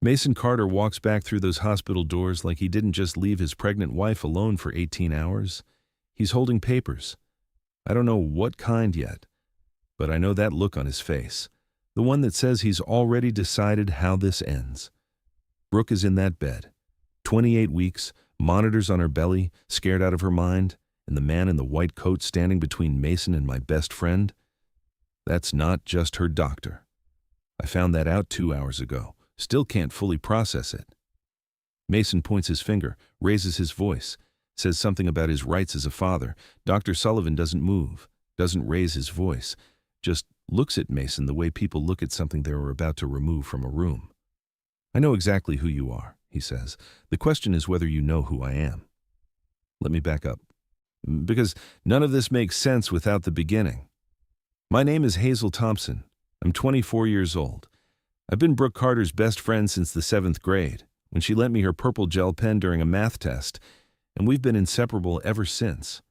Mason Carter walks back through those hospital doors like he didn't just leave his pregnant wife alone for 18 hours. He's holding papers. I don't know what kind yet, but I know that look on his face, the one that says he's already decided how this ends. Brooke is in that bed, 28 weeks, monitors on her belly, scared out of her mind, and the man in the white coat standing between Mason and my best friend. That's not just her doctor. I found that out 2 hours ago. Still can't fully process it. Mason points his finger, raises his voice, says something about his rights as a father. Dr. Sullivan doesn't move, doesn't raise his voice, just looks at Mason the way people look at something they were about to remove from a room. I know exactly who you are, he says. The question is whether you know who I am. Let me back up, because none of this makes sense without the beginning. My name is Hazel Thompson. I'm 24 years old. I've been Brooke Carter's best friend since the 7th grade, when she lent me her purple gel pen during a math test, and we've been inseparable ever since.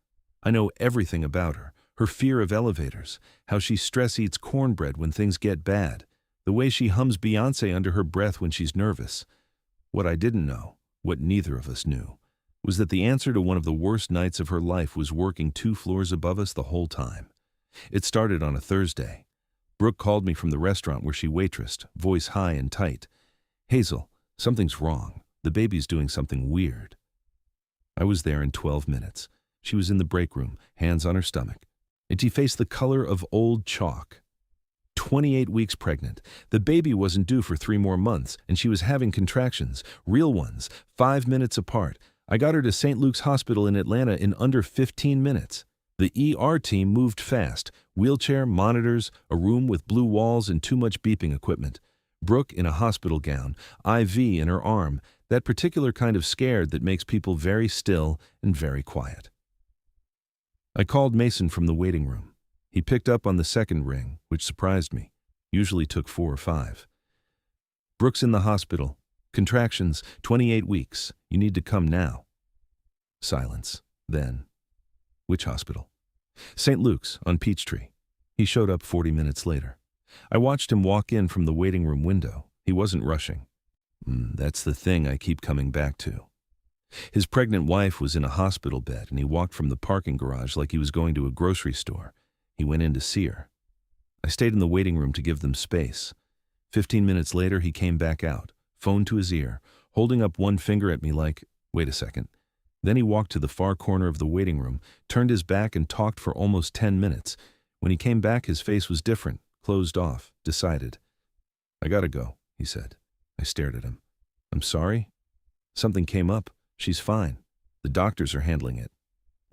I know everything about her fear of elevators, how she stress eats cornbread when things get bad, the way she hums Beyoncé under her breath when she's nervous. What I didn't know, what neither of us knew, was that the answer to one of the worst nights of her life was working 2 floors above us the whole time. It started on a Thursday. Brooke called me from the restaurant where she waitressed, voice high and tight. Hazel, something's wrong. The baby's doing something weird. I was there in 12 minutes. She was in the break room, hands on her stomach, and she faced the color of old chalk. 28 weeks pregnant. The baby wasn't due for 3 more months, and she was having contractions, real ones, 5 minutes apart. I got her to St. Luke's Hospital in Atlanta in under 15 minutes. The ER team moved fast, wheelchair, monitors, a room with blue walls and too much beeping equipment. Brooke in a hospital gown, IV in her arm, that particular kind of scared that makes people very still and very quiet. I called Mason from the waiting room. He picked up on the second ring, which surprised me. Usually took 4 or 5. Brooke's in the hospital. Contractions, 28 weeks. You need to come now. Silence. Then, which hospital? St. Luke's on Peachtree. He showed up 40 minutes later. I watched him walk in from the waiting room window. He wasn't rushing. That's the thing I keep coming back to. His pregnant wife was in a hospital bed, and he walked from the parking garage like he was going to a grocery store. He went in to see her. I stayed in the waiting room to give them space. 15 minutes later, he came back out, phone to his ear, holding up one finger at me like, wait a second. Then he walked to the far corner of the waiting room, turned his back and talked for almost 10 minutes. When he came back, his face was different, closed off, decided. I gotta go, he said. I stared at him. I'm sorry? Something came up. She's fine. The doctors are handling it.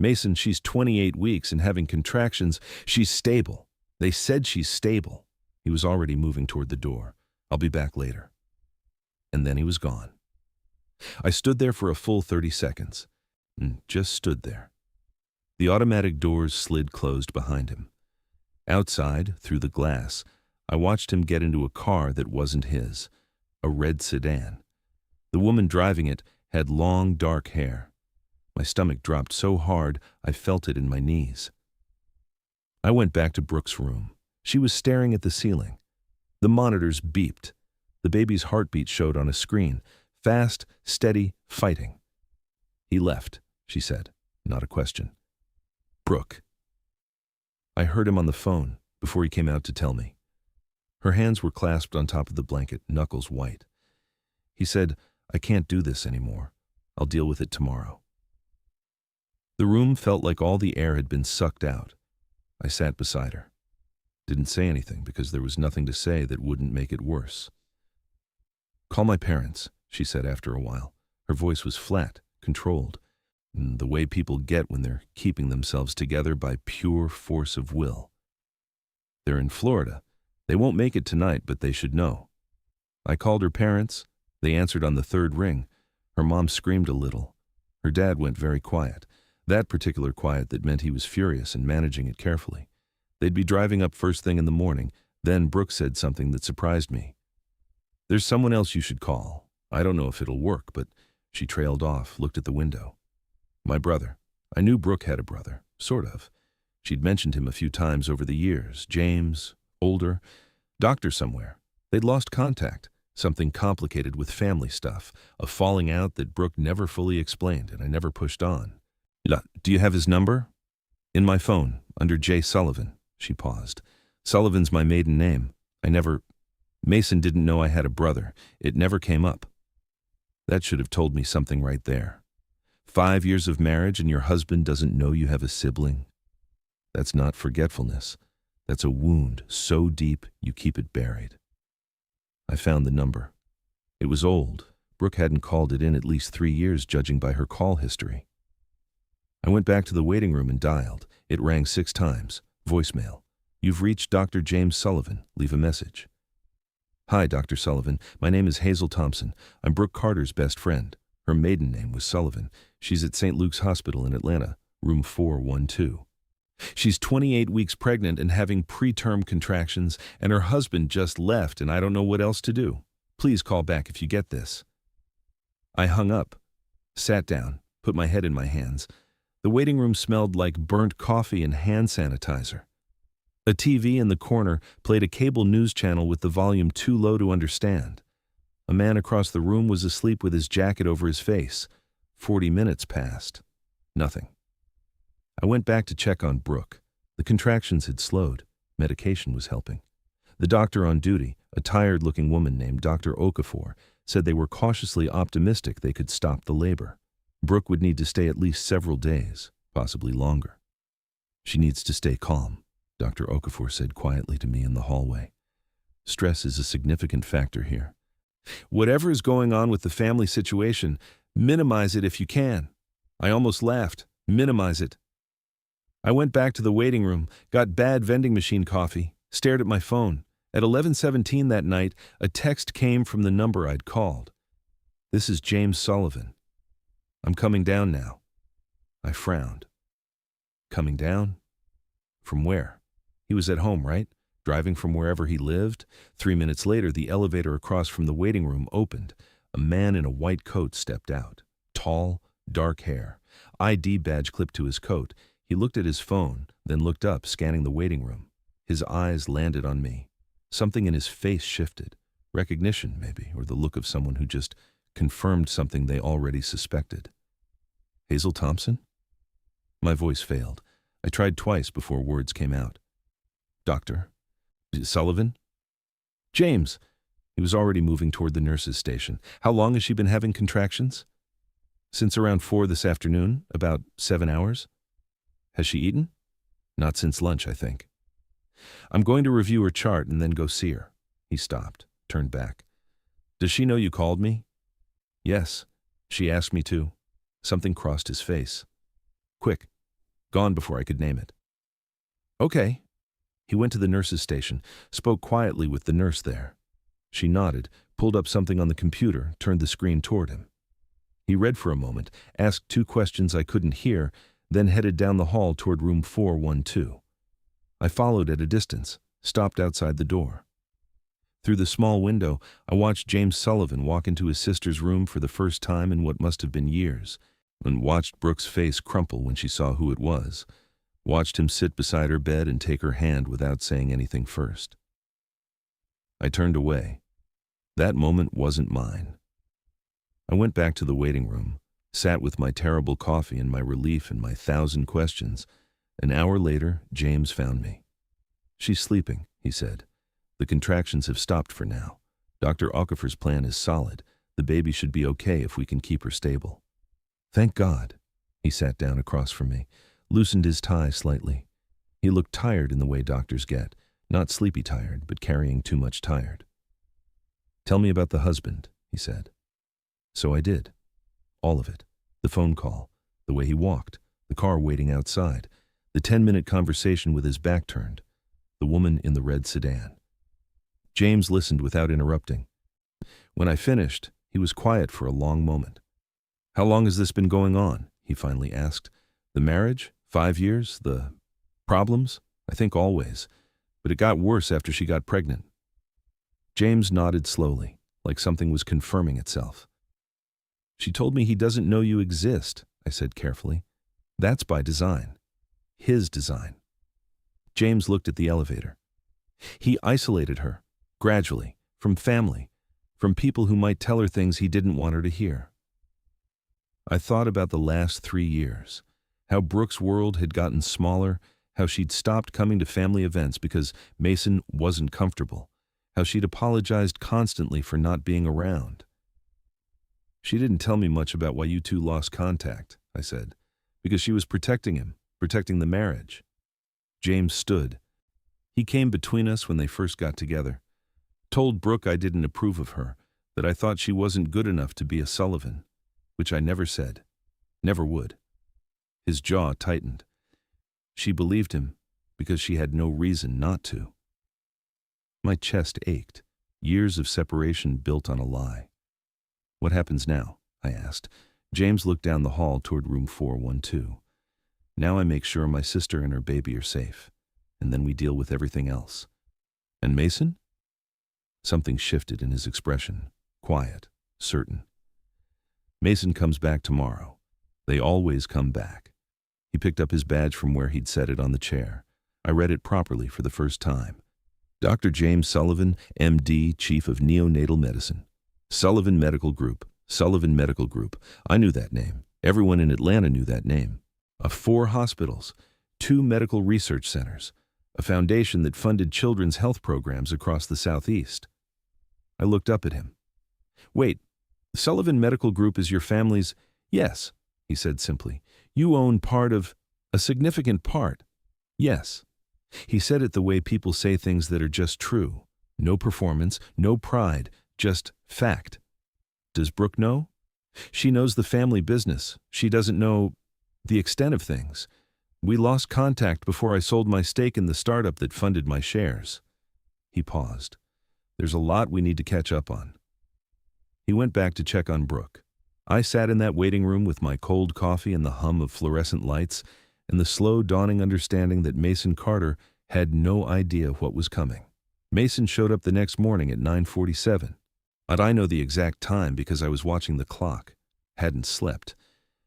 Mason, she's 28 weeks and having contractions. She's stable. They said she's stable. He was already moving toward the door. I'll be back later. And then he was gone. I stood there for a full 30 seconds. Just stood there. The automatic doors slid closed behind him. Outside, through the glass, I watched him get into a car that wasn't his, a red sedan. The woman driving it had long, dark hair. My stomach dropped so hard I felt it in my knees. I went back to Brooke's room. She was staring at the ceiling. The monitors beeped. The baby's heartbeat showed on a screen. Fast, steady, fighting. He left, she said, not a question. Brooke. I heard him on the phone before he came out to tell me. Her hands were clasped on top of the blanket, knuckles white. He said, I can't do this anymore. I'll deal with it tomorrow. The room felt like all the air had been sucked out. I sat beside her. Didn't say anything because there was nothing to say that wouldn't make it worse. Call my parents, she said after a while. Her voice was flat, controlled, the way people get when they're keeping themselves together by pure force of will. They're in Florida. They won't make it tonight, but they should know. I called her parents. They answered on the 3rd ring. Her mom screamed a little. Her dad went very quiet. That particular quiet that meant he was furious and managing it carefully. They'd be driving up first thing in the morning. Then Brooke said something that surprised me. There's someone else you should call. I don't know if it'll work, but she trailed off, looked at the window. My brother. I knew Brooke had a brother, sort of. She'd mentioned him a few times over the years. James, older, doctor somewhere. They'd lost contact. Something complicated with family stuff, a falling out that Brooke never fully explained, and I never pushed on. Do you have his number? In my phone, under J. Sullivan. She paused. Sullivan's my maiden name. Mason didn't know I had a brother. It never came up. That should have told me something right there. 5 years of marriage and your husband doesn't know you have a sibling? That's not forgetfulness. That's a wound so deep you keep it buried. I found the number. It was old. Brooke hadn't called it in at least 3 years, judging by her call history. I went back to the waiting room and dialed. It rang 6 times. Voicemail. You've reached Dr. James Sullivan. Leave a message. Hi, Dr. Sullivan. My name is Hazel Thompson. I'm Brooke Carter's best friend. Her maiden name was Sullivan. She's at St. Luke's Hospital in Atlanta, room 412. She's 28 weeks pregnant and having preterm contractions, and her husband just left, and I don't know what else to do. Please call back if you get this. I hung up, sat down, put my head in my hands. The waiting room smelled like burnt coffee and hand sanitizer. A TV in the corner played a cable news channel with the volume too low to understand. A man across the room was asleep with his jacket over his face. 40 minutes passed. Nothing. I went back to check on Brooke. The contractions had slowed. Medication was helping. The doctor on duty, a tired-looking woman named Dr. Okafor, said they were cautiously optimistic they could stop the labor. Brooke would need to stay at least several days, possibly longer. She needs to stay calm, Dr. Okafor said quietly to me in the hallway. Stress is a significant factor here. Whatever is going on with the family situation, minimize it if you can. I almost laughed. Minimize it. I went back to the waiting room, got bad vending machine coffee, stared at my phone. At 11:17 that night, a text came from the number I'd called. This is James Sullivan. I'm coming down now. I frowned. Coming down? From where? He was at home, right? Driving from wherever he lived. 3 minutes later, the elevator across from the waiting room opened. A man in a white coat stepped out. Tall, dark hair. ID badge clipped to his coat. He looked at his phone, then looked up, scanning the waiting room. His eyes landed on me. Something in his face shifted. Recognition, maybe, or the look of someone who just confirmed something they already suspected. Hazel Thompson? My voice failed. I tried twice before words came out. Doctor? Sullivan? James. He was already moving toward the nurse's station. How long has she been having contractions? Since around 4 this afternoon, about 7 hours. Has she eaten? Not since lunch, I think. I'm going to review her chart and then go see her. He stopped, turned back. Does she know you called me? Yes. She asked me to. Something crossed his face. Quick. Gone before I could name it. Okay. He went to the nurse's station, spoke quietly with the nurse there. She nodded, pulled up something on the computer, turned the screen toward him. He read for a moment, asked 2 questions I couldn't hear, then headed down the hall toward room 412. I followed at a distance, stopped outside the door. Through the small window, I watched James Sullivan walk into his sister's room for the first time in what must have been years, and watched Brooke's face crumple when she saw who it was, watched him sit beside her bed and take her hand without saying anything first. I turned away. That moment wasn't mine. I went back to the waiting room, sat with my terrible coffee and my relief and my 1,000 questions. An hour later, James found me. She's sleeping, he said. The contractions have stopped for now. Dr. Okafor's plan is solid. The baby should be okay if we can keep her stable. Thank God. He sat down across from me, loosened his tie slightly. He looked tired in the way doctors get, not sleepy tired, but carrying too much tired. Tell me about the husband, he said. So I did. All of it. The phone call, the way he walked, the car waiting outside, the 10-minute conversation with his back turned, the woman in the red sedan. James listened without interrupting. When I finished, he was quiet for a long moment. How long has this been going on? He finally asked. The marriage? 5 years? The problems? I think always. But it got worse after she got pregnant. James nodded slowly, like something was confirming itself. She told me he doesn't know you exist, I said carefully. That's by design. His design. James looked at the elevator. He isolated her, gradually, from family. from people who might tell her things he didn't want her to hear. I thought about the last 3 years, how Brooke's world had gotten smaller, how she'd stopped coming to family events because Mason wasn't comfortable, how she'd apologized constantly for not being around. "She didn't tell me much about why you two lost contact," I said, "because she was protecting him, protecting the marriage." James stood. He came between us when they first got together. Told Brooke I didn't approve of her, that I thought she wasn't good enough to be a Sullivan, which I never said, never would. His jaw tightened. She believed him because she had no reason not to. My chest ached, years of separation built on a lie. "What happens now?" I asked. James looked down the hall toward room 412. "Now I make sure my sister and her baby are safe, and then we deal with everything else." "And Mason?" Something shifted in his expression, quiet, certain. "Mason comes back tomorrow. They always come back." He picked up his badge from where he'd set it on the chair. I read it properly for the first time. Dr. James Sullivan, M.D., Chief of Neonatal Medicine. Sullivan Medical Group. Sullivan Medical Group. I knew that name. Everyone in Atlanta knew that name. 4 hospitals, 2 medical research centers, a foundation that funded children's health programs across the Southeast. I looked up at him. "Wait, Sullivan Medical Group is your family's—" "Yes," he said simply. "You own part of, a significant part." "Yes." He said it the way people say things that are just true. No performance, no pride, just fact. "Does Brooke know?" "She knows the family business. She doesn't know the extent of things. We lost contact before I sold my stake in the startup that funded my shares." He paused. "There's a lot we need to catch up on." He went back to check on Brooke. I sat in that waiting room with my cold coffee and the hum of fluorescent lights and the slow dawning understanding that Mason Carter had no idea what was coming. Mason showed up the next morning at 9:47. I know the exact time because I was watching the clock. Hadn't slept.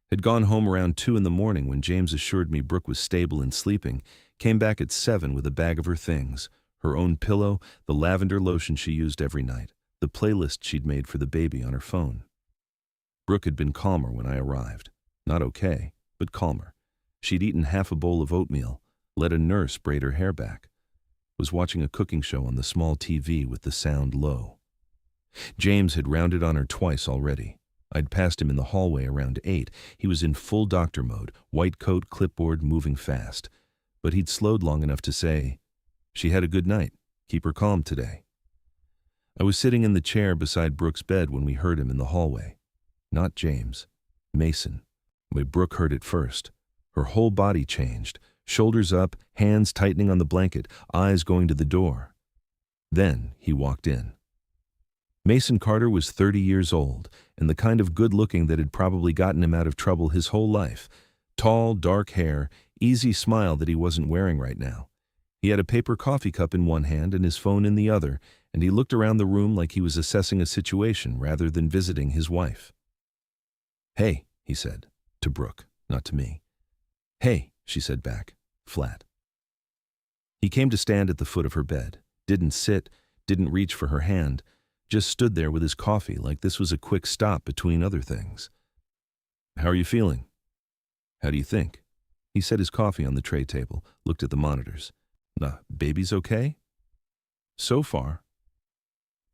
Had gone home around 2 in the morning when James assured me Brooke was stable and sleeping, came back at 7 with a bag of her things, her own pillow, the lavender lotion she used every night, the playlist she'd made for the baby on her phone. Brooke had been calmer when I arrived. Not okay, but calmer. She'd eaten half a bowl of oatmeal, let a nurse braid her hair back, was watching a cooking show on the small TV with the sound low. James had rounded on her twice already. I'd passed him in the hallway around 8. He was in full doctor mode, white coat, clipboard, moving fast. But he'd slowed long enough to say, "She had a good night. Keep her calm today." I was sitting in the chair beside Brooke's bed when we heard him in the hallway. Not James. Mason. But Brooke heard it first. Her whole body changed, shoulders up, hands tightening on the blanket, eyes going to the door. Then he walked in. Mason Carter was 30 years old, and the kind of good-looking that had probably gotten him out of trouble his whole life. Tall, dark hair, easy smile that he wasn't wearing right now. He had a paper coffee cup in one hand and his phone in the other, and he looked around the room like he was assessing a situation rather than visiting his wife. "Hey," he said, to Brooke, not to me. "Hey," she said back, flat. He came to stand at the foot of her bed, didn't sit, didn't reach for her hand, just stood there with his coffee like this was a quick stop between other things. "How are you feeling?" "How do you think?" He set his coffee on the tray table, looked at the monitors. Baby's okay?" "So far."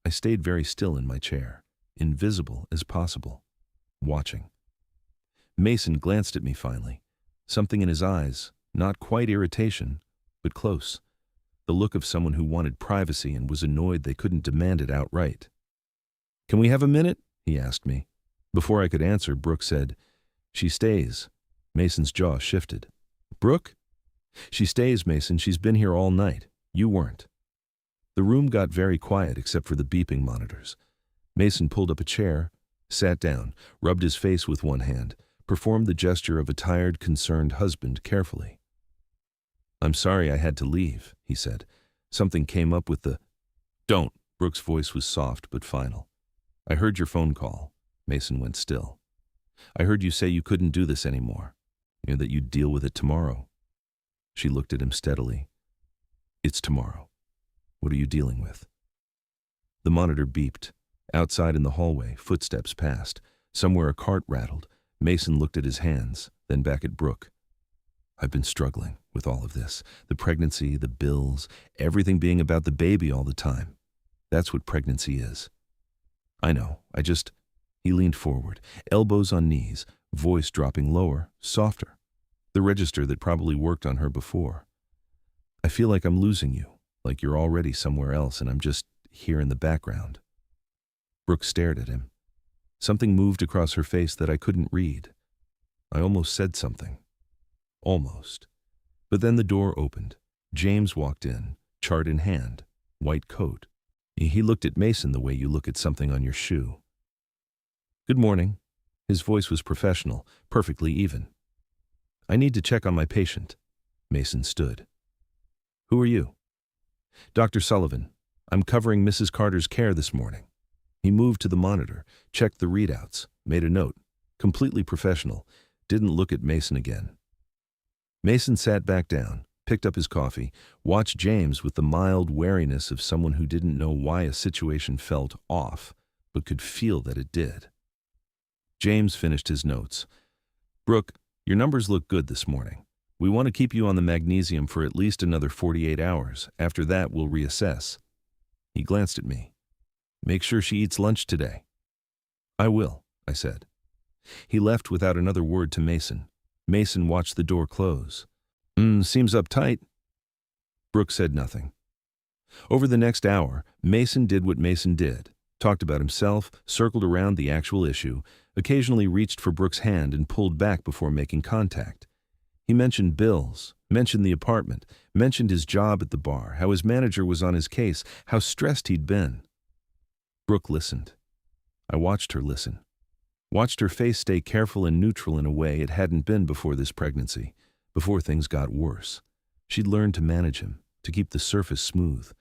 I stayed very still in my chair, invisible as possible, watching. Mason glanced at me finally, something in his eyes, not quite irritation, but close. The look of someone who wanted privacy and was annoyed they couldn't demand it outright. "Can we have a minute?" he asked me. Before I could answer, Brooke said, "She stays." Mason's jaw shifted. "Brooke?" "She stays, Mason. She's been here all night. You weren't." The room got very quiet except for the beeping monitors. Mason pulled up a chair, sat down, rubbed his face with one hand, performed the gesture of a tired, concerned husband carefully. "I'm sorry I had to leave," he said. "Something came up with the—" "Don't." Brooke's voice was soft but final. "I heard your phone call." Mason went still. "I heard you say you couldn't do this anymore, that you'd deal with it tomorrow." She looked at him steadily. "It's tomorrow. What are you dealing with?" The monitor beeped. Outside in the hallway, footsteps passed. Somewhere a cart rattled. Mason looked at his hands, then back at Brooke. I've been struggling with all of this. The pregnancy, the bills, everything being about the baby all the time. That's what pregnancy is. I know, He leaned forward, elbows on knees, voice dropping lower, softer. The register that probably worked on her before. I feel like I'm losing you, like you're already somewhere else and I'm just here in the background. Brooke stared at him. Something moved across her face that I couldn't read. I almost said something. Almost. But then the door opened. James walked in, chart in hand, white coat. He looked at Mason the way you look at something on your shoe. Good morning. His voice was professional, perfectly even. I need to check on my patient. Mason stood. Who are you? Dr. Sullivan. I'm covering Mrs. Carter's care this morning. He moved to the monitor, checked the readouts, made a note. Completely professional. Didn't look at Mason again. Mason sat back down, picked up his coffee, watched James with the mild wariness of someone who didn't know why a situation felt off, but could feel that it did. James finished his notes. Brooke, your numbers look good this morning. We want to keep you on the magnesium for at least another 48 hours. After that, we'll reassess. He glanced at me. Make sure she eats lunch today. I will, I said. He left without another word to Mason. Mason watched the door close. Seems uptight. Brooke said nothing. Over the next hour, Mason did what Mason did. Talked about himself, circled around the actual issue, occasionally reached for Brooke's hand and pulled back before making contact. He mentioned bills, mentioned the apartment, mentioned his job at the bar, how his manager was on his case, how stressed he'd been. Brooke listened. I watched her listen. Watched her face stay careful and neutral in a way it hadn't been before this pregnancy, before things got worse. She'd learned to manage him, to keep the surface smooth.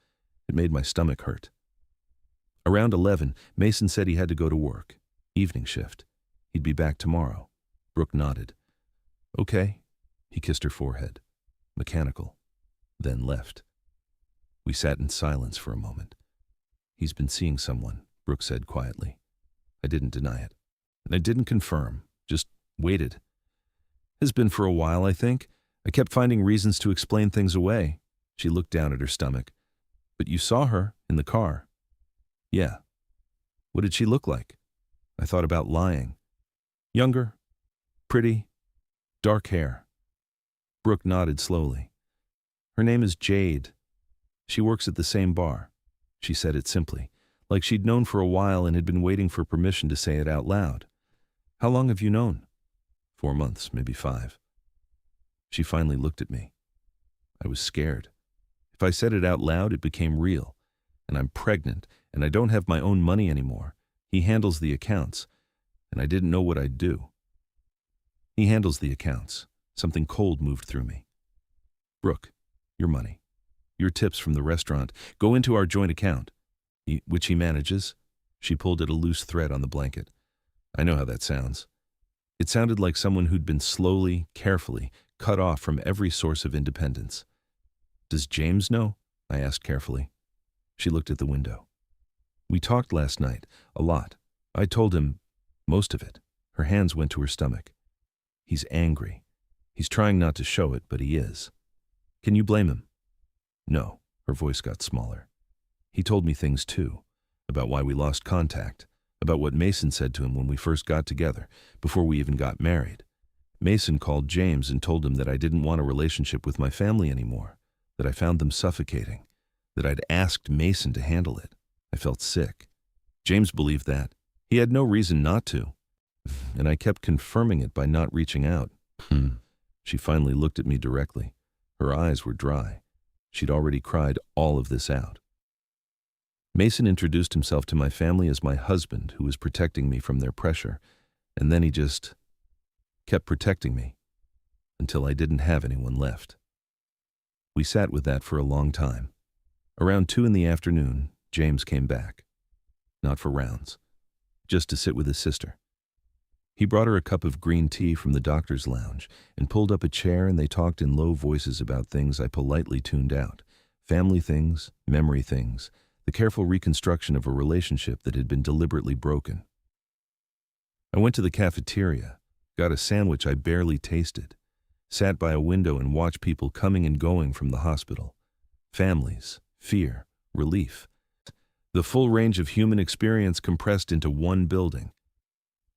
It made my stomach hurt. Around 11, Mason said he had to go to work. Evening shift. He'd be back tomorrow. Brooke nodded. Okay. He kissed her forehead. Mechanical. Then left. We sat in silence for a moment. He's been seeing someone, Brooke said quietly. I didn't deny it. And I didn't confirm, just waited. Has been for a while, I think. I kept finding reasons to explain things away. She looked down at her stomach. But you saw her in the car. Yeah. What did she look like? I thought about lying. Younger, pretty, dark hair. Brooke nodded slowly. Her name is Jade. She works at the same bar. She said it simply, like she'd known for a while and had been waiting for permission to say it out loud. How long have you known? 4 months, maybe 5. She finally looked at me. I was scared. If I said it out loud, it became real. And I'm pregnant, and I don't have my own money anymore. He handles the accounts, and I didn't know what I'd do. He handles the accounts. Something cold moved through me. Brooke, your money, your tips from the restaurant, go into our joint account, which he manages. She pulled at a loose thread on the blanket. I know how that sounds. It sounded like someone who'd been slowly, carefully, cut off from every source of independence. Does James know? I asked carefully. She looked at the window. We talked last night, a lot. I told him most of it. Her hands went to her stomach. He's angry. He's trying not to show it, but he is. Can you blame him? No. Her voice got smaller. He told me things too, about why we lost contact, about what Mason said to him when we first got together, before we even got married. Mason called James and told him that I didn't want a relationship with my family anymore, that I found them suffocating, that I'd asked Mason to handle it. I felt sick. James believed that. He had no reason not to. And I kept confirming it by not reaching out. She finally looked at me directly. Her eyes were dry. She'd already cried all of this out. Mason introduced himself to my family as my husband who was protecting me from their pressure, and then he just kept protecting me until I didn't have anyone left. We sat with that for a long time. Around 2 in the afternoon, James came back. Not for rounds, just to sit with his sister. He brought her a cup of green tea from the doctor's lounge and pulled up a chair, and they talked in low voices about things I politely tuned out. Family things, memory things, the careful reconstruction of a relationship that had been deliberately broken. I went to the cafeteria, got a sandwich I barely tasted, sat by a window and watched people coming and going from the hospital. Families, fear, relief. The full range of human experience compressed into one building.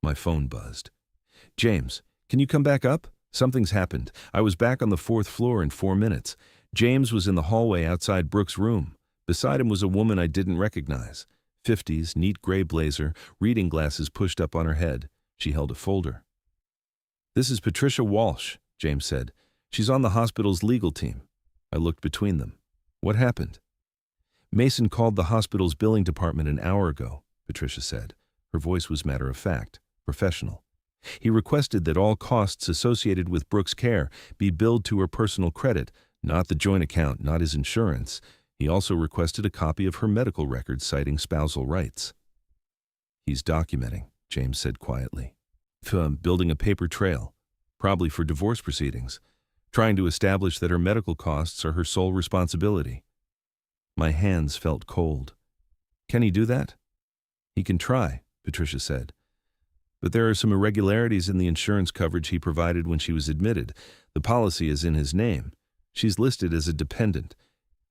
My phone buzzed. "James, can you come back up? Something's happened. I was back on the 4th floor in 4 minutes." James was in the hallway outside Brooke's room. Beside him was a woman I didn't recognize. 50s, neat gray blazer, reading glasses pushed up on her head. She held a folder. "This is Patricia Walsh," James said. "She's on the hospital's legal team." I looked between them. "What happened?" "Mason called the hospital's billing department an hour ago," Patricia said. Her voice was matter-of-fact, professional. "He requested that all costs associated with Brooke's care be billed to her personal credit, not the joint account, not his insurance. He also requested a copy of her medical records citing spousal rights." "He's documenting," James said quietly. "Building a paper trail, probably for divorce proceedings, trying to establish that her medical costs are her sole responsibility." My hands felt cold. "Can he do that?" "He can try," Patricia said. "But there are some irregularities in the insurance coverage he provided when she was admitted. The policy is in his name. She's listed as a dependent.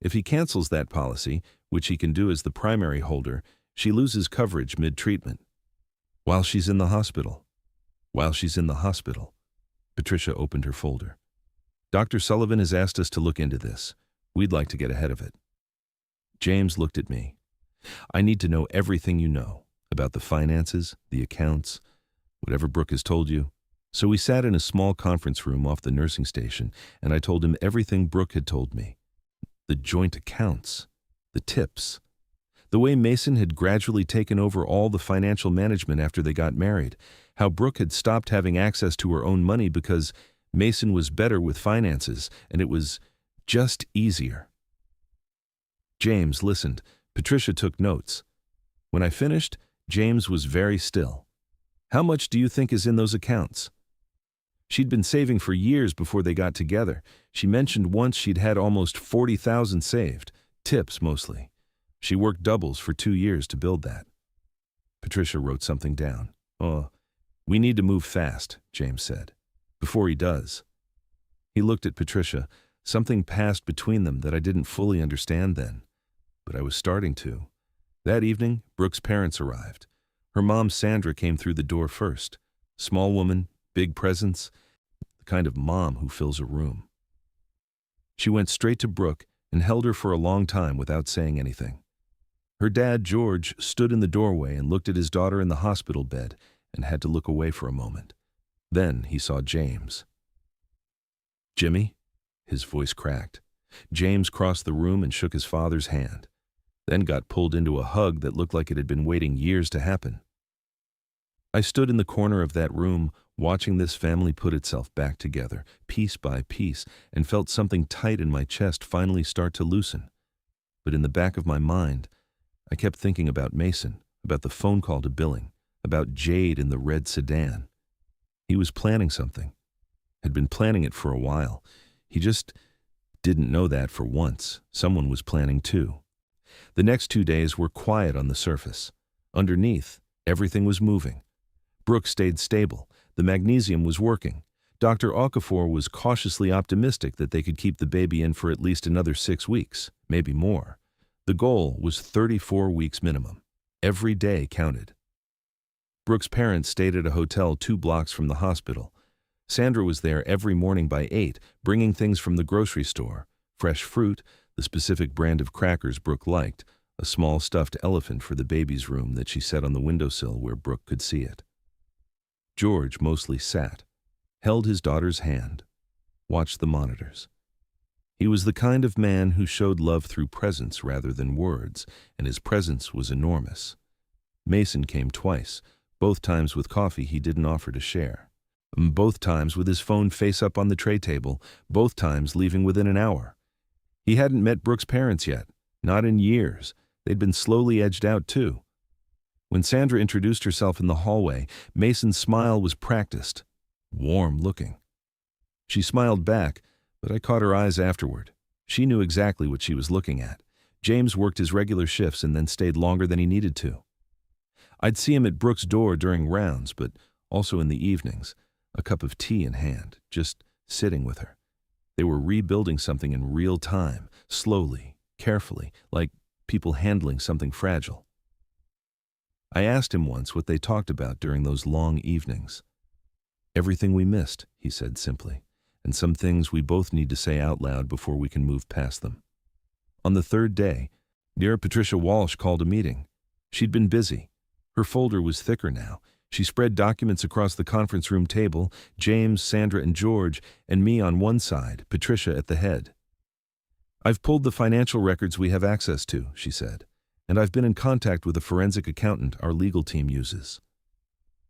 If he cancels that policy, which he can do as the primary holder, she loses coverage mid-treatment." "While she's in the hospital." "While she's in the hospital." Patricia opened her folder. "Dr. Sullivan has asked us to look into this. We'd like to get ahead of it." James looked at me. "I need to know everything you know, about the finances, the accounts, whatever Brooke has told you." So we sat in a small conference room off the nursing station, and I told him everything Brooke had told me. The joint accounts, the tips, the way Mason had gradually taken over all the financial management after they got married, how Brooke had stopped having access to her own money because Mason was better with finances, and it was just easier. James listened. Patricia took notes. When I finished, James was very still. "How much do you think is in those accounts?" She'd been saving for years before they got together. She mentioned once she'd had almost 40,000 saved, tips mostly. She worked doubles for 2 years to build that. Patricia wrote something down. "Oh, we need to move fast," James said. "Before he does." He looked at Patricia. Something passed between them that I didn't fully understand then, but I was starting to. That evening, Brooke's parents arrived. Her mom, Sandra, came through the door first. Small woman, big presence, the kind of mom who fills a room. She went straight to Brooke and held her for a long time without saying anything. Her dad, George, stood in the doorway and looked at his daughter in the hospital bed and had to look away for a moment. Then he saw James. "Jimmy?" His voice cracked. James crossed the room and shook his father's hand, then got pulled into a hug that looked like it had been waiting years to happen. I stood in the corner of that room, watching this family put itself back together, piece by piece, and felt something tight in my chest finally start to loosen. But in the back of my mind, I kept thinking about Mason, about the phone call to billing, about Jade in the red sedan. He was planning something. Had been planning it for a while. He just didn't know that for once. Someone was planning too. The next 2 days were quiet on the surface. Underneath, everything was moving. Brooke stayed stable. The magnesium was working. Dr. Okafor was cautiously optimistic that they could keep the baby in for at least another 6 weeks, maybe more. The goal was 34 weeks minimum. Every day counted. Brooke's parents stayed at a hotel 2 blocks from the hospital. Sandra was there every morning by 8, bringing things from the grocery store, fresh fruit, the specific brand of crackers Brooke liked, a small stuffed elephant for the baby's room that she set on the windowsill where Brooke could see it. George mostly sat, held his daughter's hand, watched the monitors. He was the kind of man who showed love through presence rather than words, and his presence was enormous. Mason came twice, both times with coffee he didn't offer to share. Both times with his phone face up on the tray table, both times leaving within an hour. He hadn't met Brooke's parents yet, not in years. They'd been slowly edged out too. When Sandra introduced herself in the hallway, Mason's smile was practiced, warm-looking. She smiled back, but I caught her eyes afterward. She knew exactly what she was looking at. James worked his regular shifts and then stayed longer than he needed to. I'd see him at Brooke's door during rounds, but also in the evenings, a cup of tea in hand, just sitting with her. They were rebuilding something in real time, slowly, carefully, like people handling something fragile. I asked him once what they talked about during those long evenings. Everything we missed, he said simply, and some things we both need to say out loud before we can move past them. On the third day, dear Patricia Walsh called a meeting. She'd been busy. Her folder was thicker now. She spread documents across the conference room table, James, Sandra, and George, and me on one side, Patricia at the head. I've pulled the financial records we have access to, she said, and I've been in contact with a forensic accountant our legal team uses.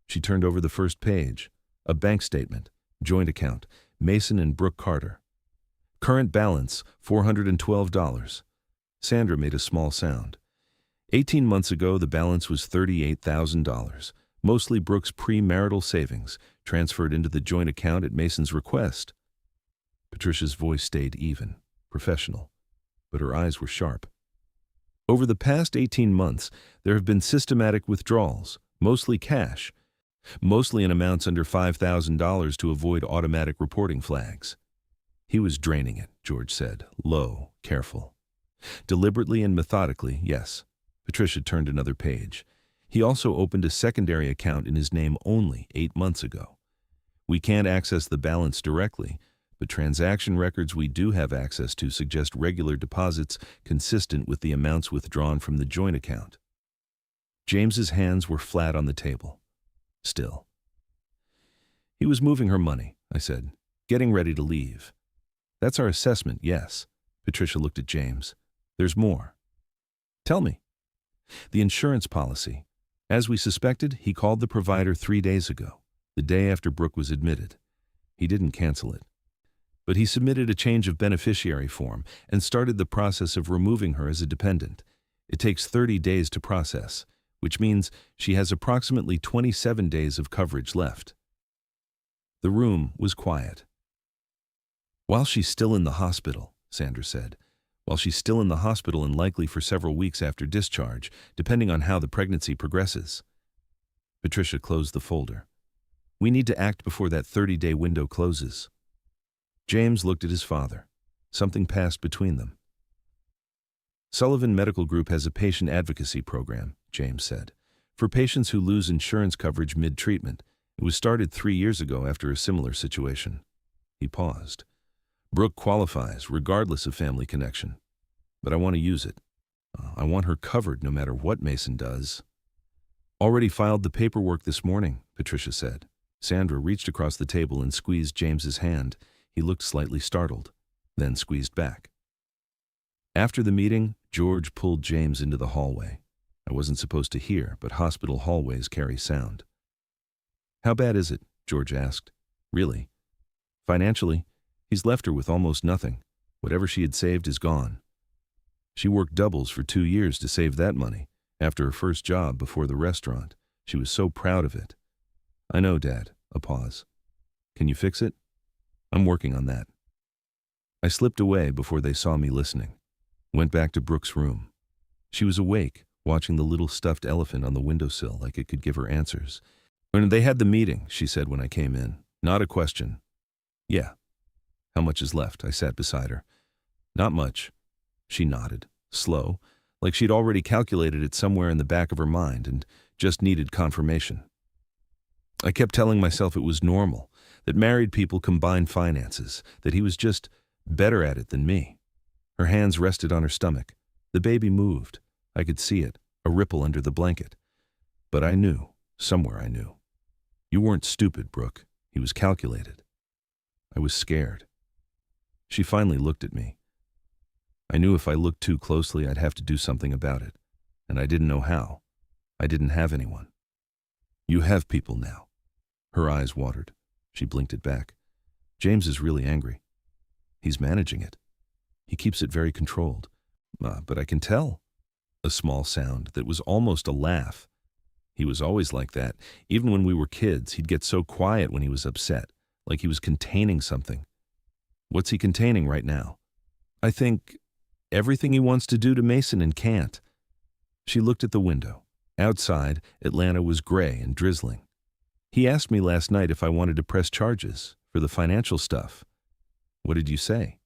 She turned over the first page, a bank statement, joint account, Mason and Brooke Carter. Current balance, $412. Sandra made a small sound. 18 months ago, the balance was $38,000, mostly Brooke's premarital savings, transferred into the joint account at Mason's request. Patricia's voice stayed even, professional, but her eyes were sharp. Over the past 18 months, there have been systematic withdrawals, mostly cash, mostly in amounts under $5,000 to avoid automatic reporting flags. He was draining it, George said, low, careful. Deliberately and methodically, yes. Patricia turned another page. He also opened a secondary account in his name only 8 months ago. We can't access the balance directly, but transaction records we do have access to suggest regular deposits consistent with the amounts withdrawn from the joint account. James's hands were flat on the table. Still. He was moving her money, I said, getting ready to leave. That's our assessment, yes. Patricia looked at James. There's more. Tell me. The insurance policy. As we suspected, he called the provider 3 days ago, the day after Brooke was admitted. He didn't cancel it. But he submitted a change of beneficiary form and started the process of removing her as a dependent. It takes 30 days to process, which means she has approximately 27 days of coverage left. The room was quiet. While she's still in the hospital, Sandra said, while she's still in the hospital and likely for several weeks after discharge, depending on how the pregnancy progresses. Patricia closed the folder. We need to act before that 30-day window closes. James looked at his father. Something passed between them. Sullivan Medical Group has a patient advocacy program, James said, for patients who lose insurance coverage mid-treatment. It was started 3 years ago after a similar situation. He paused. Brooke qualifies, regardless of family connection. But I want to use it. I want her covered no matter what Mason does. Already filed the paperwork this morning, Patricia said. Sandra reached across the table and squeezed James's hand. He looked slightly startled, then squeezed back. After the meeting, George pulled James into the hallway. I wasn't supposed to hear, but hospital hallways carry sound. How bad is it? George asked. Really? Financially, he's left her with almost nothing. Whatever she had saved is gone. She worked doubles for 2 years to save that money, after her first job before the restaurant. She was so proud of it. I know, Dad. A pause. Can you fix it? I'm working on that. I slipped away before they saw me listening. Went back to Brooke's room. She was awake, watching the little stuffed elephant on the windowsill like it could give her answers. When they had the meeting, she said when I came in. Not a question. Yeah. How much is left? I sat beside her. Not much. She nodded, slow, like she'd already calculated it somewhere in the back of her mind and just needed confirmation. I kept telling myself it was normal, that married people combine finances, that he was just better at it than me. Her hands rested on her stomach. The baby moved. I could see it, a ripple under the blanket. But I knew, somewhere I knew. You weren't stupid, Brooke. He was calculated. I was scared. She finally looked at me. I knew if I looked too closely, I'd have to do something about it, and I didn't know how. I didn't have anyone. You have people now. Her eyes watered. She blinked it back. James is really angry. He's managing it. He keeps it very controlled. But I can tell. A small sound that was almost a laugh. He was always like that. Even when we were kids, he'd get so quiet when he was upset, like he was containing something. What's he containing right now? I think Everything he wants to do to Mason and can't. She looked at the window. Outside, Atlanta was gray and drizzling. He asked me last night if I wanted to press charges for the financial stuff. What did you say?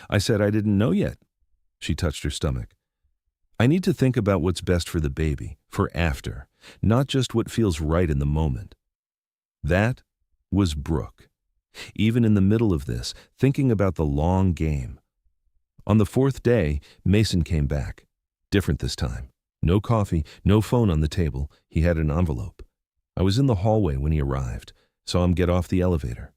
I said I didn't know yet. She touched her stomach. I need to think about what's best for the baby, for after, not just what feels right in the moment. That was Brooke. Even in the middle of this, thinking about the long game. On the fourth day, Mason came back. Different this time. No coffee, no phone on the table. He had an envelope. I was in the hallway when he arrived. Saw him get off the elevator.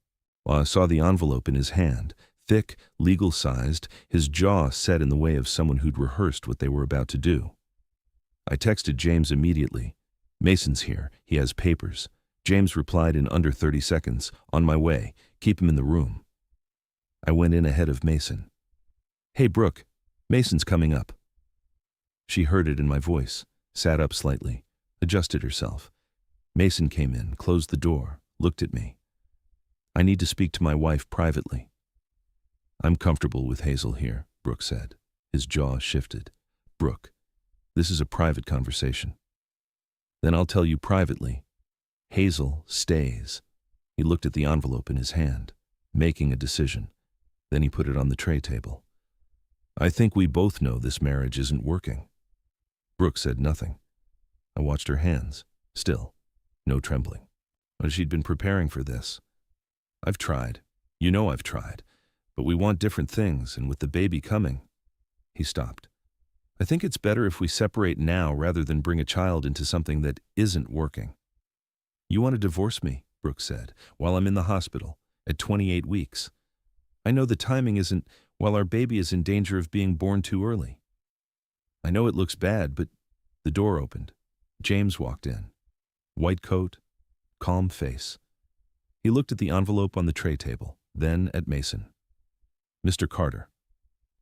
I saw the envelope in his hand, thick, legal-sized, his jaw set in the way of someone who'd rehearsed what they were about to do. I texted James immediately. Mason's here. He has papers. James replied in under 30 seconds. On my way. Keep him in the room. I went in ahead of Mason. Hey, Brooke. Mason's coming up. She heard it in my voice, sat up slightly, adjusted herself. Mason came in, closed the door, looked at me. I need to speak to my wife privately. I'm comfortable with Hazel here, Brooke said. His jaw shifted. Brooke, this is a private conversation. Then I'll tell you privately. Hazel stays. He looked at the envelope in his hand, making a decision. Then he put it on the tray table. I think we both know this marriage isn't working. Brooke said nothing. I watched her hands. Still, no trembling. But she'd been preparing for this. I've tried. You know I've tried. But we want different things, and with the baby coming. He stopped. I think it's better if we separate now rather than bring a child into something that isn't working. You want to divorce me, Brooke said, while I'm in the hospital, at 28 weeks. I know the timing isn't, while our baby is in danger of being born too early. I know it looks bad, but the door opened. James walked in. White coat, calm face. He looked at the envelope on the tray table, then at Mason. Mr. Carter.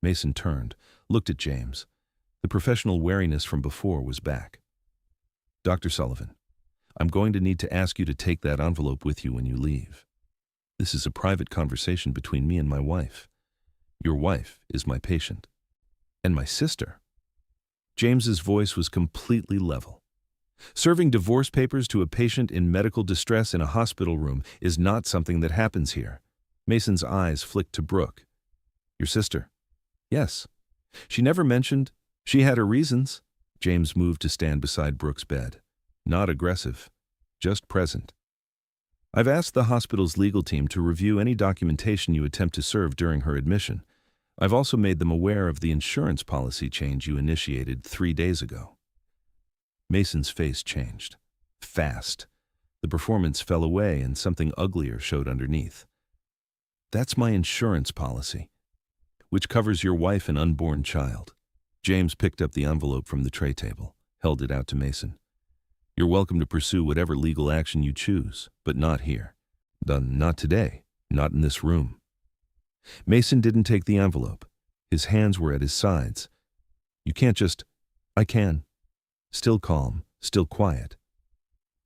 Mason turned, looked at James. The professional wariness from before was back. Dr. Sullivan, I'm going to need to ask you to take that envelope with you when you leave. This is a private conversation between me and my wife. Your wife is my patient. And my sister. James's voice was completely level. Serving divorce papers to a patient in medical distress in a hospital room is not something that happens here. Mason's eyes flicked to Brooke. Your sister? Yes. She never mentioned. She had her reasons. James moved to stand beside Brooke's bed. Not aggressive, just present. I've asked the hospital's legal team to review any documentation you attempt to serve during her admission. I've also made them aware of the insurance policy change you initiated 3 days ago. Mason's face changed. Fast. The performance fell away and something uglier showed underneath. That's my insurance policy, which covers your wife and unborn child. James picked up the envelope from the tray table, held it out to Mason. You're welcome to pursue whatever legal action you choose, but not here. Not today, not in this room. Mason didn't take the envelope. His hands were at his sides. You can't just... I can. Still calm, still quiet.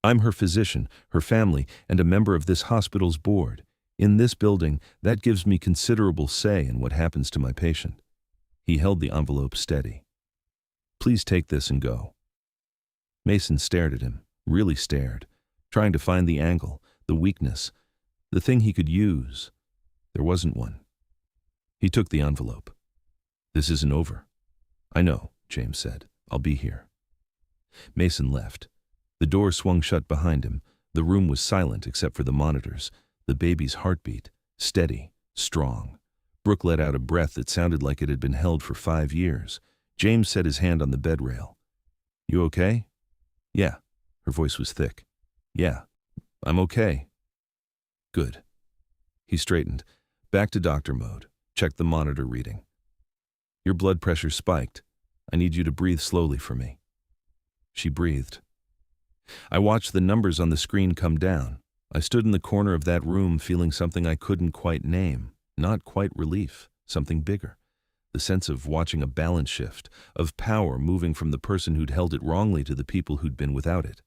I'm her physician, her family, and a member of this hospital's board. In this building, that gives me considerable say in what happens to my patient. He held the envelope steady. Please take this and go. Mason stared at him, really stared, trying to find the angle, the weakness, the thing he could use. There wasn't one. He took the envelope. This isn't over. I know, James said. I'll be here. Mason left. The door swung shut behind him. The room was silent except for the monitors, the baby's heartbeat, steady, strong. Brooke let out a breath that sounded like it had been held for 5 years. James set his hand on the bed rail. You okay? Yeah. Her voice was thick. Yeah, I'm okay. Good. He straightened, back to doctor mode, checked the monitor reading. Your blood pressure spiked. I need you to breathe slowly for me. She breathed. I watched the numbers on the screen come down. I stood in the corner of that room feeling something I couldn't quite name, not quite relief, something bigger. The sense of watching a balance shift, of power moving from the person who'd held it wrongly to the people who'd been without it.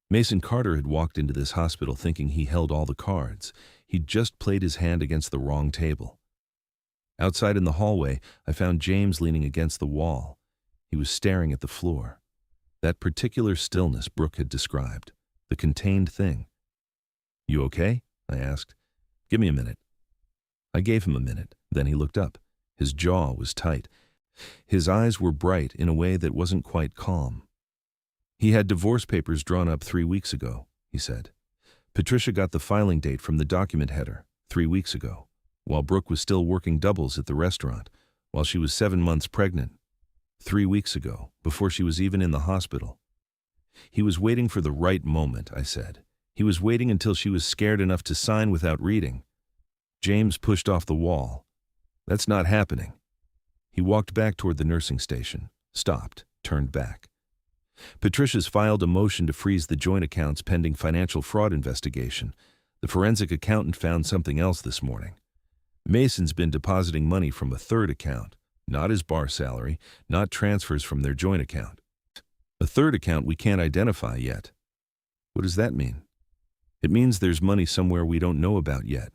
Mason Carter had walked into this hospital thinking he held all the cards. He'd just played his hand against the wrong table. Outside in the hallway, I found James leaning against the wall. He was staring at the floor. That particular stillness Brooke had described. The contained thing. "You okay?" I asked. "Give me a minute." I gave him a minute. Then he looked up. His jaw was tight. His eyes were bright in a way that wasn't quite calm. "He had divorce papers drawn up 3 weeks ago," he said. "Patricia got the filing date from the document header 3 weeks ago, while Brooke was still working doubles at the restaurant, while she was 7 months pregnant. 3 weeks ago, before she was even in the hospital. He was waiting for the right moment," I said. "He was waiting until she was scared enough to sign without reading." James pushed off the wall. "That's not happening." He walked back toward the nursing station, stopped, turned back. "Patricia's filed a motion to freeze the joint accounts pending financial fraud investigation. The forensic accountant found something else this morning. Mason's been depositing money from a third account, not his bar salary, not transfers from their joint account. A third account we can't identify yet." "What does that mean?" "It means there's money somewhere we don't know about yet."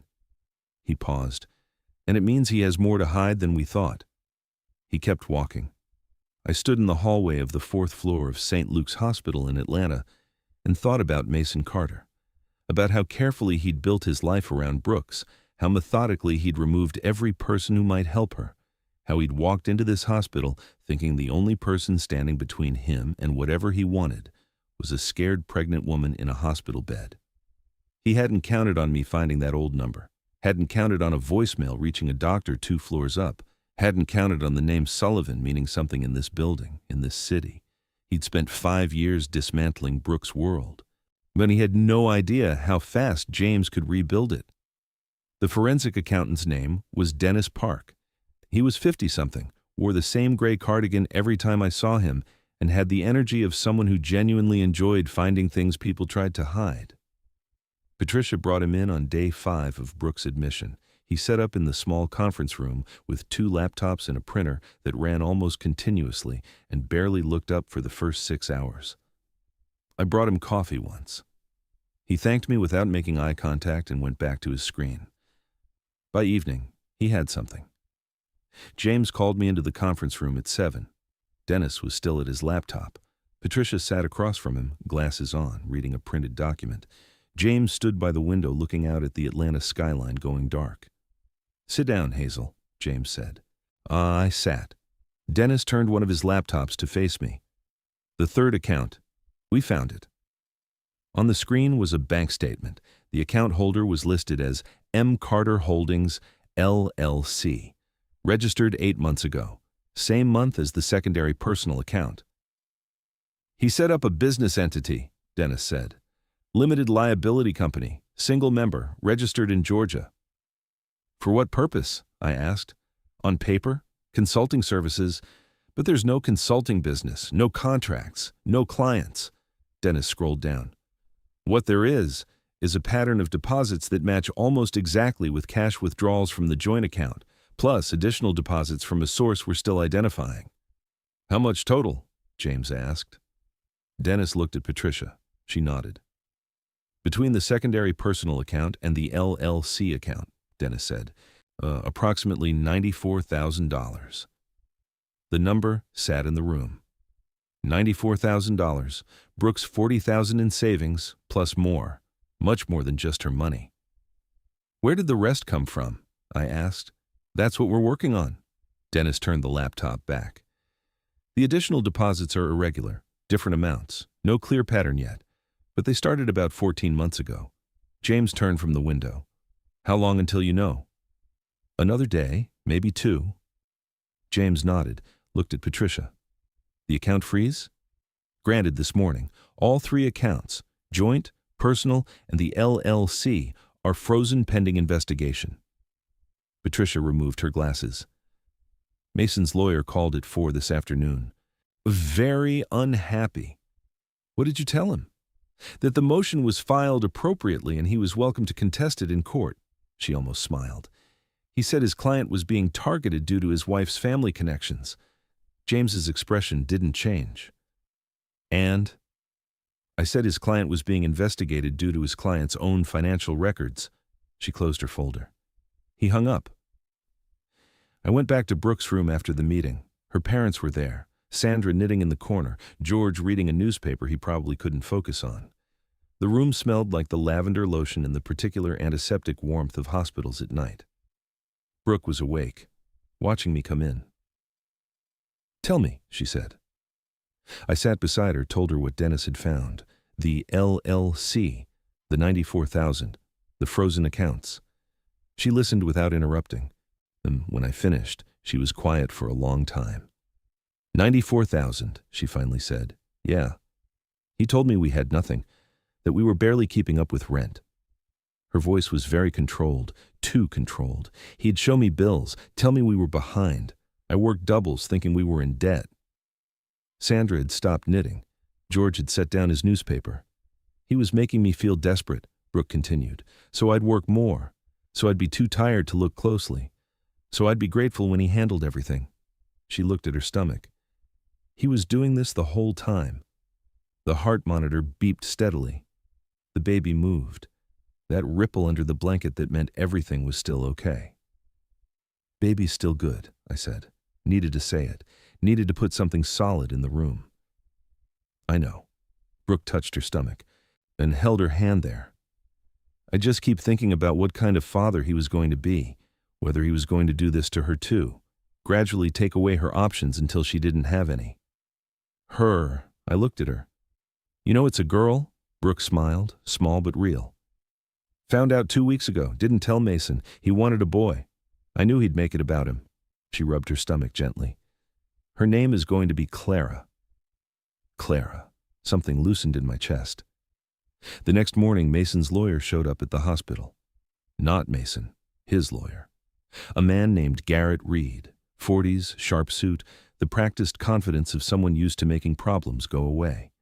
He paused. "And it means he has more to hide than we thought." He kept walking. I stood in the hallway of the 4th floor of St. Luke's Hospital in Atlanta and thought about Mason Carter, about how carefully he'd built his life around Brooks, how methodically he'd removed every person who might help her, how he'd walked into this hospital thinking the only person standing between him and whatever he wanted was a scared pregnant woman in a hospital bed. He hadn't counted on me finding that old number, hadn't counted on a voicemail reaching a doctor 2 floors up, hadn't counted on the name Sullivan meaning something in this building, in this city. He'd spent 5 years dismantling Brooke's world, but he had no idea how fast James could rebuild it. The forensic accountant's name was Dennis Park. He was 50-something, wore the same gray cardigan every time I saw him, and had the energy of someone who genuinely enjoyed finding things people tried to hide. Patricia brought him in on day 5 of Brooke's admission. He set up in the small conference room with 2 laptops and a printer that ran almost continuously and barely looked up for the first 6 hours. I brought him coffee once. He thanked me without making eye contact and went back to his screen. By evening, he had something. James called me into the conference room at 7. Dennis was still at his laptop. Patricia sat across from him, glasses on, reading a printed document. James stood by the window looking out at the Atlanta skyline going dark. "Sit down, Hazel," James said. I sat. Dennis turned one of his laptops to face me. "The third account. We found it." On the screen was a bank statement. The account holder was listed as M. Carter Holdings, LLC, registered 8 months ago, same month as the secondary personal account. "He set up a business entity," Dennis said. "Limited liability company, single member, registered in Georgia." "For what purpose?" I asked. "On paper, consulting services, but there's no consulting business, no contracts, no clients." Dennis scrolled down. "What there is a pattern of deposits that match almost exactly with cash withdrawals from the joint account, plus additional deposits from a source we're still identifying." "How much total?" James asked. Dennis looked at Patricia. She nodded. "Between the secondary personal account and the LLC account," Dennis said, "approximately $94,000. The number sat in the room. $94,000, Brooke's $40,000 in savings, plus more, much more than just her money. "Where did the rest come from?" I asked. "That's what we're working on." Dennis turned the laptop back. "The additional deposits are irregular, different amounts, no clear pattern yet, but they started about 14 months ago." James turned from the window. "How long until you know?" "Another day, maybe 2. James nodded, looked at Patricia. "The account freeze?" "Granted this morning. All 3 accounts, joint, personal, and the LLC, are frozen pending investigation." Patricia removed her glasses. "Mason's lawyer called at 4 this afternoon. Very unhappy." "What did you tell him?" "That the motion was filed appropriately and he was welcome to contest it in court." She almost smiled. "He said his client was being targeted due to his wife's family connections." James's expression didn't change. "And?" "I said his client was being investigated due to his client's own financial records." She closed her folder. He hung up. I went back to Brooke's room after the meeting. Her parents were there, Sandra knitting in the corner, George reading a newspaper he probably couldn't focus on. The room smelled like the lavender lotion and the particular antiseptic warmth of hospitals at night. Brooke was awake, watching me come in. "Tell me," she said. I sat beside her, told her what Dennis had found. The LLC, the 94,000, the frozen accounts. She listened without interrupting, and when I finished, she was quiet for a long time. 94,000, she finally said. "Yeah. He told me we had nothing, that we were barely keeping up with rent." Her voice was very controlled, too controlled. He'd show me bills, tell me we were behind. I worked doubles thinking we were in debt. Sandra had stopped knitting. George had set down his newspaper. "He was making me feel desperate," Brooke continued, "so I'd work more, so I'd be too tired to look closely, so I'd be grateful when he handled everything." She looked at her stomach. He was doing this the whole time. The heart monitor beeped steadily. The baby moved. That ripple under the blanket that meant everything was still okay. "Baby's still good," I said. Needed to say it. Needed to put something solid in the room. "I know." Brooke touched her stomach and held her hand there. "I just keep thinking about what kind of father he was going to be, whether he was going to do this to her too, gradually take away her options until she didn't have any." "Her," I looked at her. "You know it's a girl?" Brooke smiled, small but real. "Found out 2 weeks ago, didn't tell Mason. He wanted a boy. I knew he'd make it about him." She rubbed her stomach gently. "Her name is going to be Clara." Clara. Something loosened in my chest. The next morning, Mason's lawyer showed up at the hospital. Not Mason, his lawyer. A man named Garrett Reed, 40s, sharp suit, the practiced confidence of someone used to making problems go away.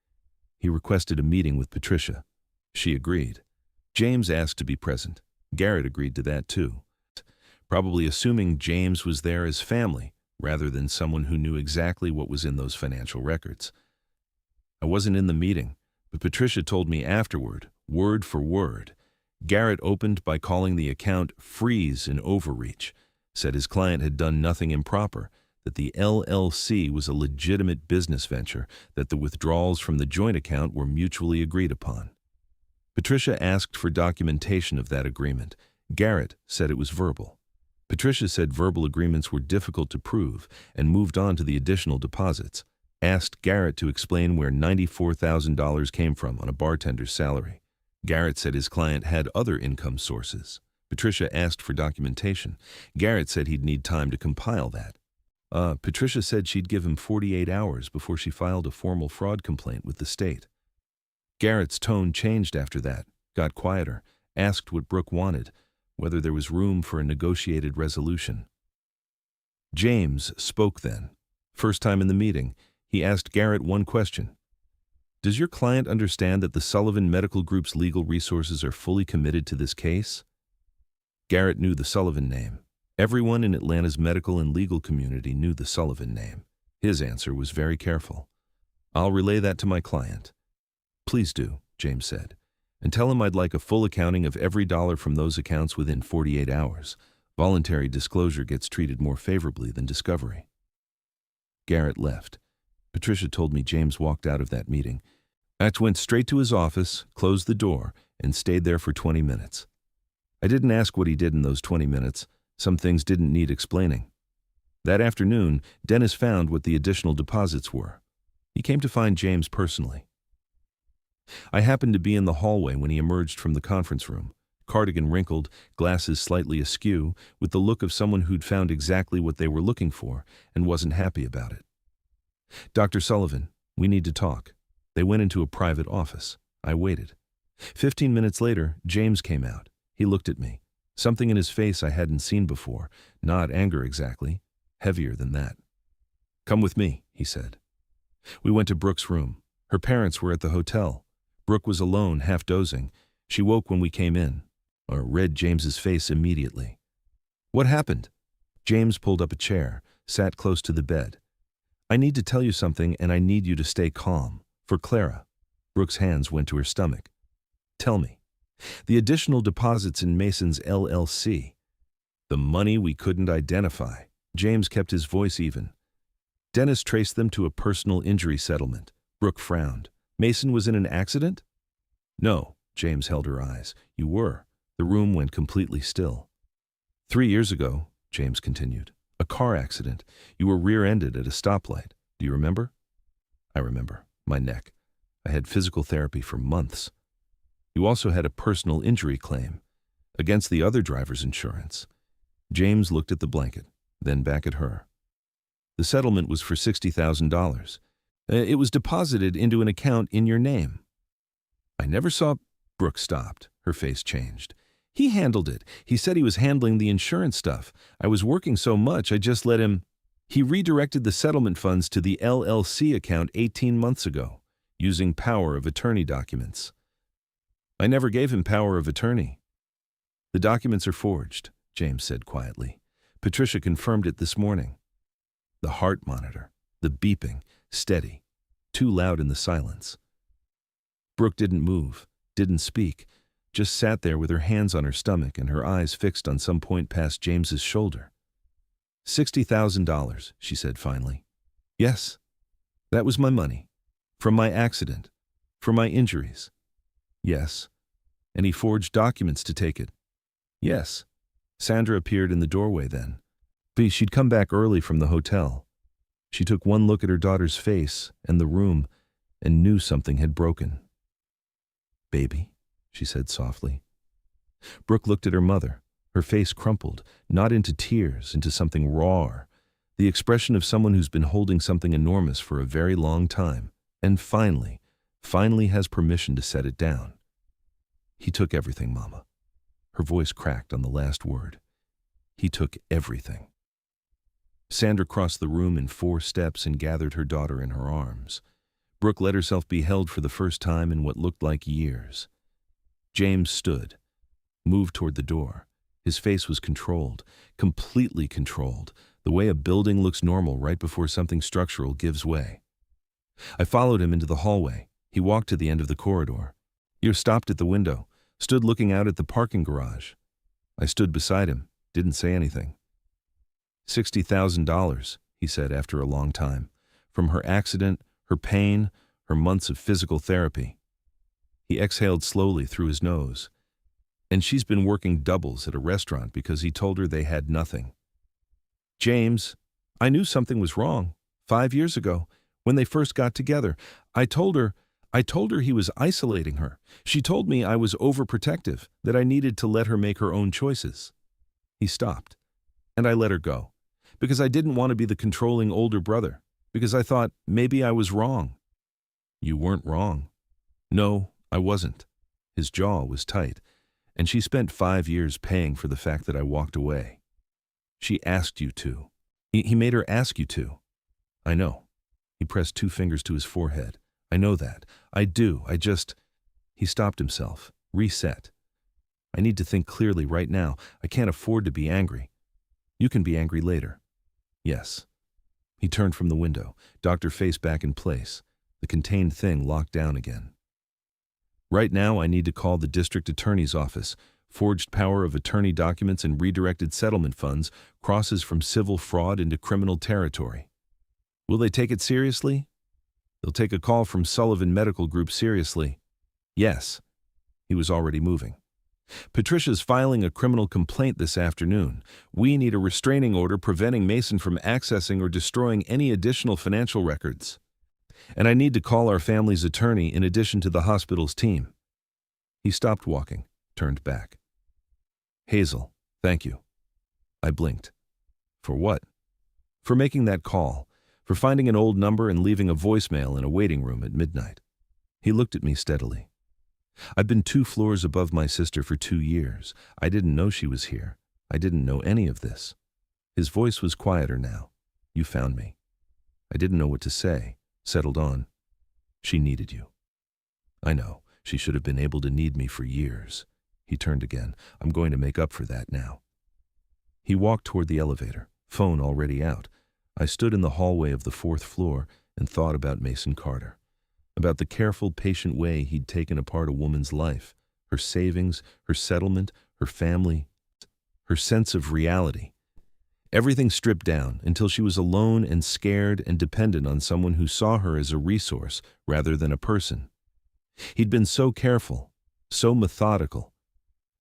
He requested a meeting with Patricia. She agreed. James asked to be present. Garrett agreed to that too, probably assuming James was there as family rather than someone who knew exactly what was in those financial records. I wasn't in the meeting, but Patricia told me afterward, word for word. Garrett opened by calling the account freeze and overreach, said his client had done nothing improper, that the LLC was a legitimate business venture, that the withdrawals from the joint account were mutually agreed upon. Patricia asked for documentation of that agreement. Garrett said it was verbal. Patricia said verbal agreements were difficult to prove and moved on to the additional deposits. Asked Garrett to explain where $94,000 came from on a bartender's salary. Garrett said his client had other income sources. Patricia asked for documentation. Garrett said he'd need time to compile that. Patricia said she'd give him 48 hours before she filed a formal fraud complaint with the state. Garrett's tone changed after that, got quieter, asked what Brooke wanted, whether there was room for a negotiated resolution. James spoke then. First time in the meeting, he asked Garrett one question. "Does your client understand that the Sullivan Medical Group's legal resources are fully committed to this case?" Garrett knew the Sullivan name. Everyone in Atlanta's medical and legal community knew the Sullivan name. His answer was very careful. "I'll relay that to my client." "Please do," James said, "and tell him I'd like a full accounting of every dollar from those accounts within 48 hours. Voluntary disclosure gets treated more favorably than discovery." Garrett left. Patricia told me James walked out of that meeting. Act went straight to his office, closed the door, and stayed there for 20 minutes. I didn't ask what he did in those 20 minutes. Some things didn't need explaining. That afternoon, Dennis found what the additional deposits were. He came to find James personally. I happened to be in the hallway when he emerged from the conference room, cardigan wrinkled, glasses slightly askew, with the look of someone who'd found exactly what they were looking for and wasn't happy about it. "Dr. Sullivan, we need to talk." They went into a private office. I waited. 15 minutes later, James came out. He looked at me. Something in his face I hadn't seen before, not anger exactly, heavier than that. "Come with me," he said. We went to Brooke's room. Her parents were at the hotel. Brooke was alone, half dozing. She woke when we came in. I read James's face immediately. "What happened?" James pulled up a chair, sat close to the bed. "I need to tell you something, and I need you to stay calm. For Clara." Brooke's hands went to her stomach. "Tell me." "The additional deposits in Mason's LLC. The money we couldn't identify." James kept his voice even. Dennis traced them to a personal injury settlement. Brooke frowned. Mason was in an accident? No, James held her eyes. You were. The room went completely still. 3 years ago, James continued, a car accident. You were rear-ended at a stoplight. Do you remember? I remember. My neck. I had physical therapy for months. You also had a personal injury claim against the other driver's insurance. James looked at the blanket, then back at her. The settlement was for $60,000. It was deposited into an account in your name. I never saw... Brooke stopped. Her face changed. He handled it. He said he was handling the insurance stuff. I was working so much, I just let him... He redirected the settlement funds to the LLC account 18 months ago, using power of attorney documents. I never gave him power of attorney. The documents are forged, James said quietly. Patricia confirmed it this morning. The heart monitor, the beeping, steady, too loud in the silence. Brooke didn't move, didn't speak, just sat there with her hands on her stomach and her eyes fixed on some point past James's shoulder. $60,000, she said finally. Yes, that was my money. From my accident. For my injuries. Yes. And he forged documents to take it. Yes. Sandra appeared in the doorway then. But she'd come back early from the hotel. She took one look at her daughter's face and the room and knew something had broken. Baby, she said softly. Brooke looked at her mother. Her face crumpled, not into tears, into something raw, the expression of someone who's been holding something enormous for a very long time, and finally has permission to set it down. He took everything, Mama. Her voice cracked on the last word. He took everything. Sandra crossed the room in 4 steps and gathered her daughter in her arms. Brooke let herself be held for the first time in what looked like years. James stood, moved toward the door. His face was controlled, completely controlled, the way a building looks normal right before something structural gives way. I followed him into the hallway. He walked to the end of the corridor. You stopped at the window, stood looking out at the parking garage. I stood beside him, didn't say anything. $60,000, he said after a long time, from her accident, her pain, her months of physical therapy. He exhaled slowly through his nose. And she's been working doubles at a restaurant because he told her they had nothing. James, I knew something was wrong 5 years ago when they first got together. I told her he was isolating her. She told me I was overprotective, that I needed to let her make her own choices. He stopped, and I let her go, because I didn't want to be the controlling older brother, because I thought maybe I was wrong. You weren't wrong. No, I wasn't. His jaw was tight. And she spent 5 years paying for the fact that I walked away. She asked you to. He made her ask you to. I know. He pressed 2 fingers to his forehead. I know that. I do. He stopped himself. Reset. I need to think clearly right now. I can't afford to be angry. You can be angry later. Yes. He turned from the window, docked her face back in place. The contained thing locked down again. Right now, I need to call the district attorney's office. Forged power of attorney documents and redirected settlement funds crosses from civil fraud into criminal territory. Will they take it seriously? They'll take a call from Sullivan Medical Group seriously. Yes. He was already moving. Patricia's filing a criminal complaint this afternoon. We need a restraining order preventing Mason from accessing or destroying any additional financial records. And I need to call our family's attorney in addition to the hospital's team. He stopped walking, turned back. Hazel, thank you. I blinked. For what? For making that call, for finding an old number and leaving a voicemail in a waiting room at midnight. He looked at me steadily. I've been 2 floors above my sister for 2 years. I didn't know she was here. I didn't know any of this. His voice was quieter now. You found me. I didn't know what to say. Settled on. She needed you. I know. She should have been able to need me for years. He turned again. I'm going to make up for that now. He walked toward the elevator, phone already out. I stood in the hallway of the 4th floor and thought about Mason Carter, about the careful, patient way he'd taken apart a woman's life, her savings, her settlement, her family, her sense of reality. Everything stripped down until she was alone and scared and dependent on someone who saw her as a resource rather than a person. He'd been so careful, so methodical,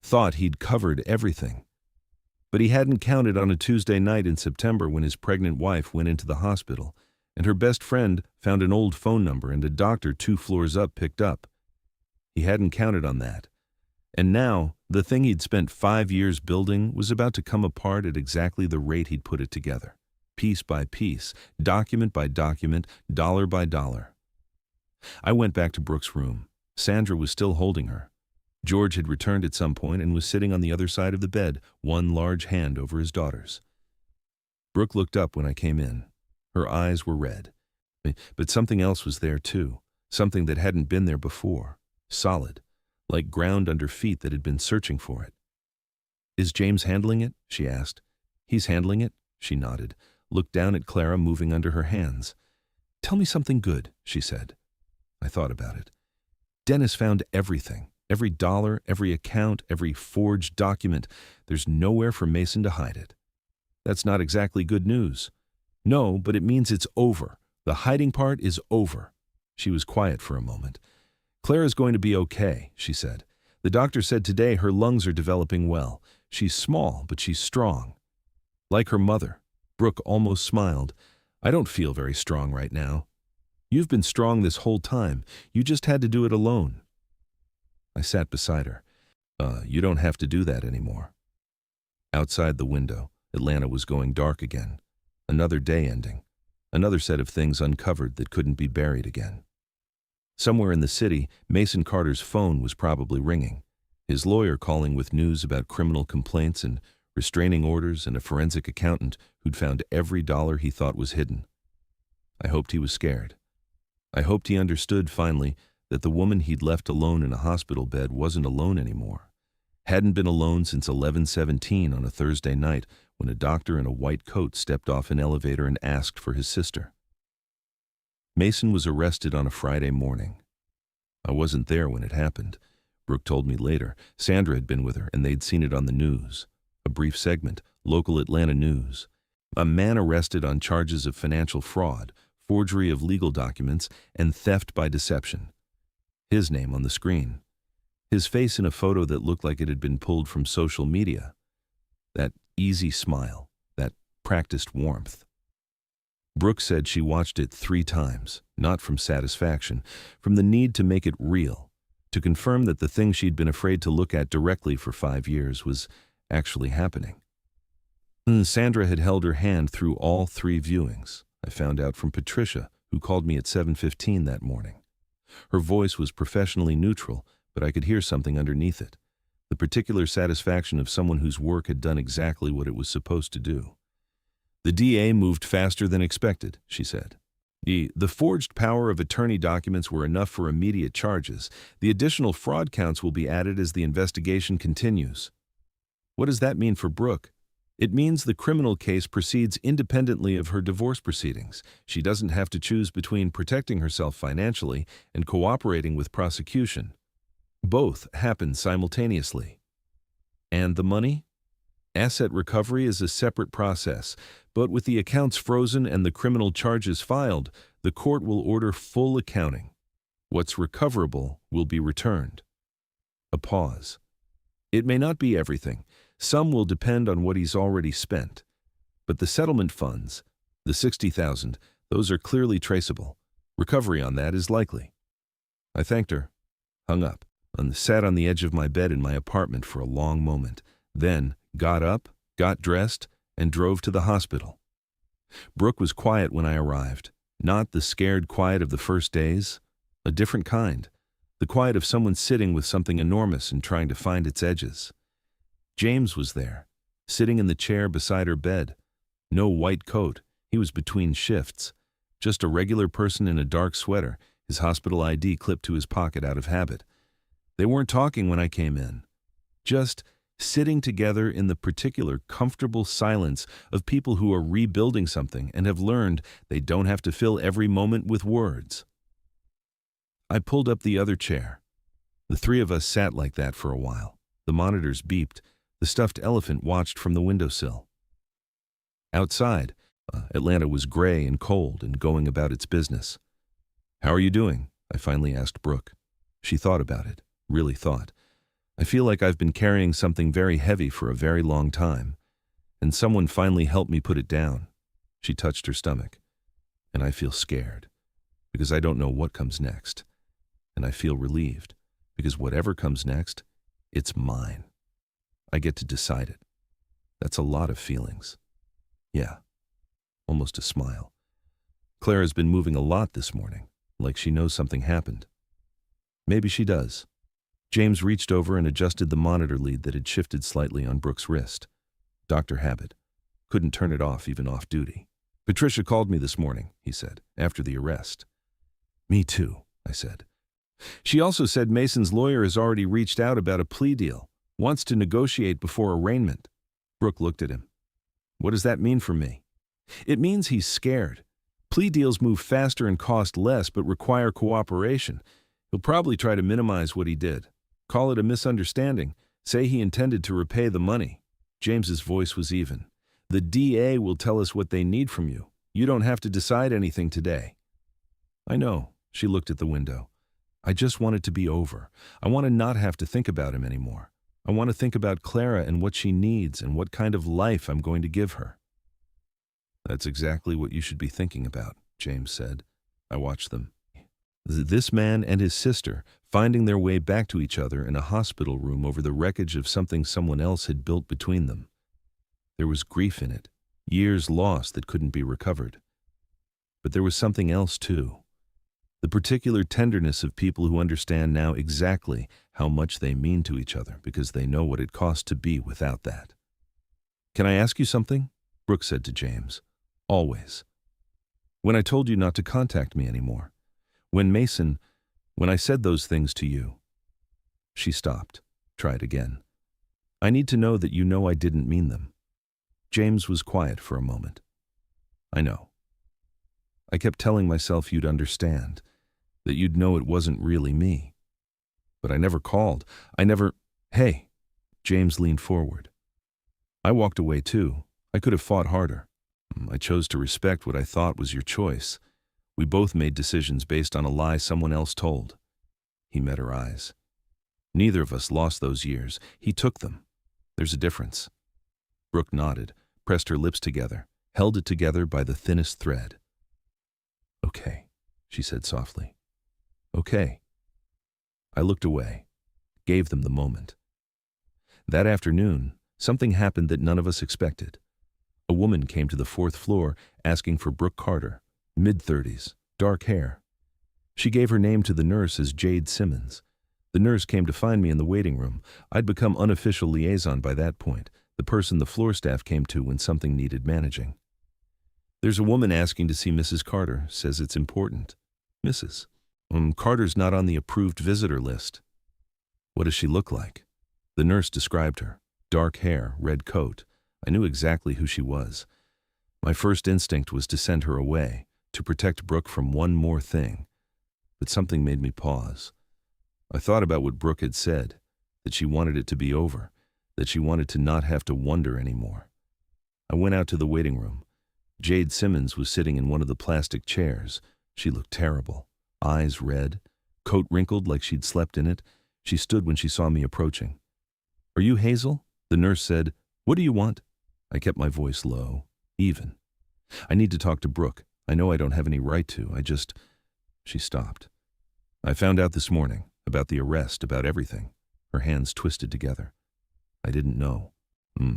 thought he'd covered everything. But he hadn't counted on a Tuesday night in September when his pregnant wife went into the hospital, and her best friend found an old phone number and a doctor 2 floors up picked up. He hadn't counted on that. And now, the thing he'd spent 5 years building was about to come apart at exactly the rate he'd put it together, piece by piece, document by document, dollar by dollar. I went back to Brooke's room. Sandra was still holding her. George had returned at some point and was sitting on the other side of the bed, one large hand over his daughter's. Brooke looked up when I came in. Her eyes were red. But something else was there too, something that hadn't been there before, solid, like ground under feet that had been searching for it. "Is James handling it?" she asked. "He's handling it," she nodded, looked down at Clara moving under her hands. "Tell me something good," she said. I thought about it. Dennis found everything. Every dollar, every account, every forged document. There's nowhere for Mason to hide it. That's not exactly good news. No, but it means it's over. The hiding part is over. She was quiet for a moment. "Clara's going to be okay," she said. "The doctor said today her lungs are developing well. She's small, but she's strong." Like her mother, Brooke almost smiled. "I don't feel very strong right now." "You've been strong this whole time. You just had to do it alone." I sat beside her. You don't have to do that anymore." Outside the window, Atlanta was going dark again. Another day ending. Another set of things uncovered that couldn't be buried again. Somewhere in the city, Mason Carter's phone was probably ringing. His lawyer calling with news about criminal complaints and restraining orders and a forensic accountant who'd found every dollar he thought was hidden. I hoped he was scared. I hoped he understood finally that the woman he'd left alone in a hospital bed wasn't alone anymore. Hadn't been alone since 11:17 on a Thursday night when a doctor in a white coat stepped off an elevator and asked for his sister. Mason was arrested on a Friday morning. I wasn't there when it happened. Brooke told me later. Sandra had been with her and they'd seen it on the news. A brief segment, local Atlanta news. A man arrested on charges of financial fraud, forgery of legal documents, and theft by deception. His name on the screen. His face in a photo that looked like it had been pulled from social media. That easy smile, that practiced warmth. Brooke said she watched it 3 times, not from satisfaction, from the need to make it real, to confirm that the thing she'd been afraid to look at directly for 5 years was actually happening. Sandra had held her hand through all 3 viewings. I found out from Patricia, who called me at 7:15 that morning. Her voice was professionally neutral, but I could hear something underneath it. The particular satisfaction of someone whose work had done exactly what it was supposed to do. "The DA moved faster than expected," she said. The forged power of attorney documents were enough for immediate charges. The additional fraud counts will be added as the investigation continues." What does that mean for Brooke? It means the criminal case proceeds independently of her divorce proceedings. She doesn't have to choose between protecting herself financially and cooperating with prosecution. Both happen simultaneously. And the money? Asset recovery is a separate process, but with the accounts frozen and the criminal charges filed, the court will order full accounting. What's recoverable will be returned. A pause. It may not be everything. Some will depend on what he's already spent. But the settlement funds, the $60,000, those are clearly traceable. Recovery on that is likely. I thanked her, hung up, and sat on the edge of my bed in my apartment for a long moment, then got up, got dressed, and drove to the hospital. Brooke was quiet when I arrived, not the scared quiet of the first days, a different kind, the quiet of someone sitting with something enormous and trying to find its edges. James was there, sitting in the chair beside her bed. No white coat, he was between shifts. Just a regular person in a dark sweater, his hospital ID clipped to his pocket out of habit. They weren't talking when I came in. Just sitting together in the particular comfortable silence of people who are rebuilding something and have learned they don't have to fill every moment with words. I pulled up the other chair. The 3 of us sat like that for a while. The monitors beeped. The stuffed elephant watched from the windowsill. Outside, Atlanta was gray and cold and going about its business. "How are you doing?" I finally asked Brooke. She thought about it, really thought. "I feel like I've been carrying something very heavy for a very long time, and someone finally helped me put it down." She touched her stomach. "And I feel scared, because I don't know what comes next. And I feel relieved, because whatever comes next, it's mine. I get to decide it. That's a lot of feelings." "Yeah." Almost a smile. "Clara's been moving a lot this morning, like she knows something happened." "Maybe she does." James reached over and adjusted the monitor lead that had shifted slightly on Brooke's wrist. "Doctor Habit. Couldn't turn it off even off duty." "Patricia called me this morning," he said, "after the arrest." "Me too," I said. "She also said Mason's lawyer has already reached out about a plea deal, wants to negotiate before arraignment." Brooke looked at him. "What does that mean for me?" "It means he's scared. Plea deals move faster and cost less but require cooperation. He'll probably try to minimize what he did. Call it a misunderstanding. Say he intended to repay the money." James's voice was even. "The DA will tell us what they need from you. You don't have to decide anything today." "I know." She looked at the window. "I just want it to be over. I want to not have to think about him anymore. I want to think about Clara and what she needs and what kind of life I'm going to give her." "That's exactly what you should be thinking about," James said. I watched them. This man and his sister finding their way back to each other in a hospital room over the wreckage of something someone else had built between them. There was grief in it, years lost that couldn't be recovered. But there was something else too. The particular tenderness of people who understand now exactly how much they mean to each other because they know what it cost to be without that. "Can I ask you something?" Brooke said to James. "Always. When I told you not to contact me anymore. When I said those things to you." She stopped, tried again. "I need to know that you know I didn't mean them." James was quiet for a moment. "I know. I kept telling myself you'd understand, that you'd know it wasn't really me. But I never called. Hey." James leaned forward. "I walked away too. I could have fought harder. I chose to respect what I thought was your choice. We both made decisions based on a lie someone else told." He met her eyes. "Neither of us lost those years. He took them. There's a difference." Brooke nodded, pressed her lips together, held it together by the thinnest thread. "Okay," she said softly. "Okay." I looked away, gave them the moment. That afternoon, something happened that none of us expected. A woman came to the 4th floor asking for Brooke Carter, mid-30s, dark hair. She gave her name to the nurse as Jade Simmons. The nurse came to find me in the waiting room. I'd become unofficial liaison by that point, the person the floor staff came to when something needed managing. "There's a woman asking to see Mrs. Carter, says it's important." "Mrs. Carter's not on the approved visitor list." "What does she look like?" The nurse described her. Dark hair, red coat. I knew exactly who she was. My first instinct was to send her away, to protect Brooke from one more thing. But something made me pause. I thought about what Brooke had said, that she wanted it to be over, that she wanted to not have to wonder anymore. I went out to the waiting room. Jade Simmons was sitting in one of the plastic chairs. She looked terrible. Eyes red, coat wrinkled like she'd slept in it. She stood when she saw me approaching. "Are you Hazel?" The nurse said. "What do you want?" I kept my voice low, even. "I need to talk to Brooke. I know I don't have any right to. She stopped. "I found out this morning, about the arrest, about everything." Her hands twisted together. "I didn't know.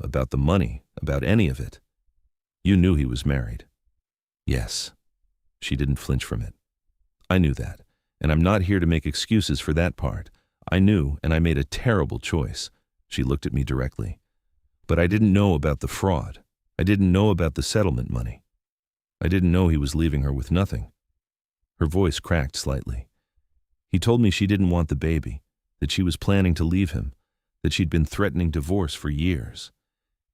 About the money, about any of it." "You knew he was married." "Yes." She didn't flinch from it. "I knew that, and I'm not here to make excuses for that part. I knew, and I made a terrible choice." She looked at me directly. "But I didn't know about the fraud. I didn't know about the settlement money. I didn't know he was leaving her with nothing." Her voice cracked slightly. "He told me she didn't want the baby, that she was planning to leave him, that she'd been threatening divorce for years.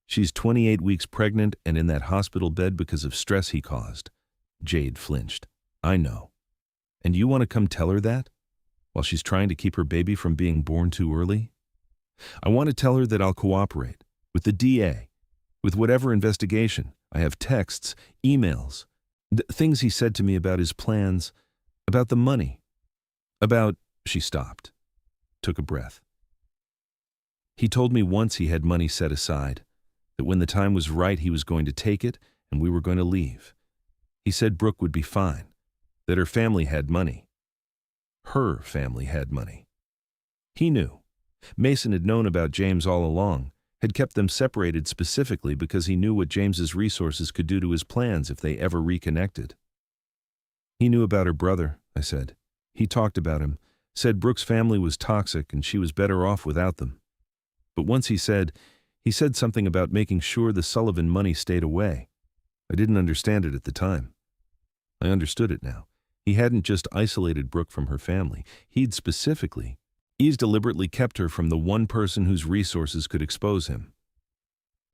She's 28 weeks pregnant and in that hospital bed because of stress he caused." Jade flinched. "I know. And you want to come tell her that? While she's trying to keep her baby from being born too early?" "I want to tell her that I'll cooperate. With the DA. With whatever investigation. I have texts, emails, things he said to me about his plans, about the money, about—" She stopped, took a breath. "He told me once he had money set aside, that when the time was right he was going to take it and we were going to leave. He said Brooke would be fine, that her family had money. Her family had money. He knew. Mason had known about James all along, had kept them separated specifically because he knew what James's resources could do to his plans if they ever reconnected. He knew about her brother," I said. "He talked about him, said Brooke's family was toxic and she was better off without them. But once he said something about making sure the Sullivan money stayed away. I didn't understand it at the time. I understood it now. He hadn't just isolated Brooke from her family. He'd deliberately kept her from the one person whose resources could expose him.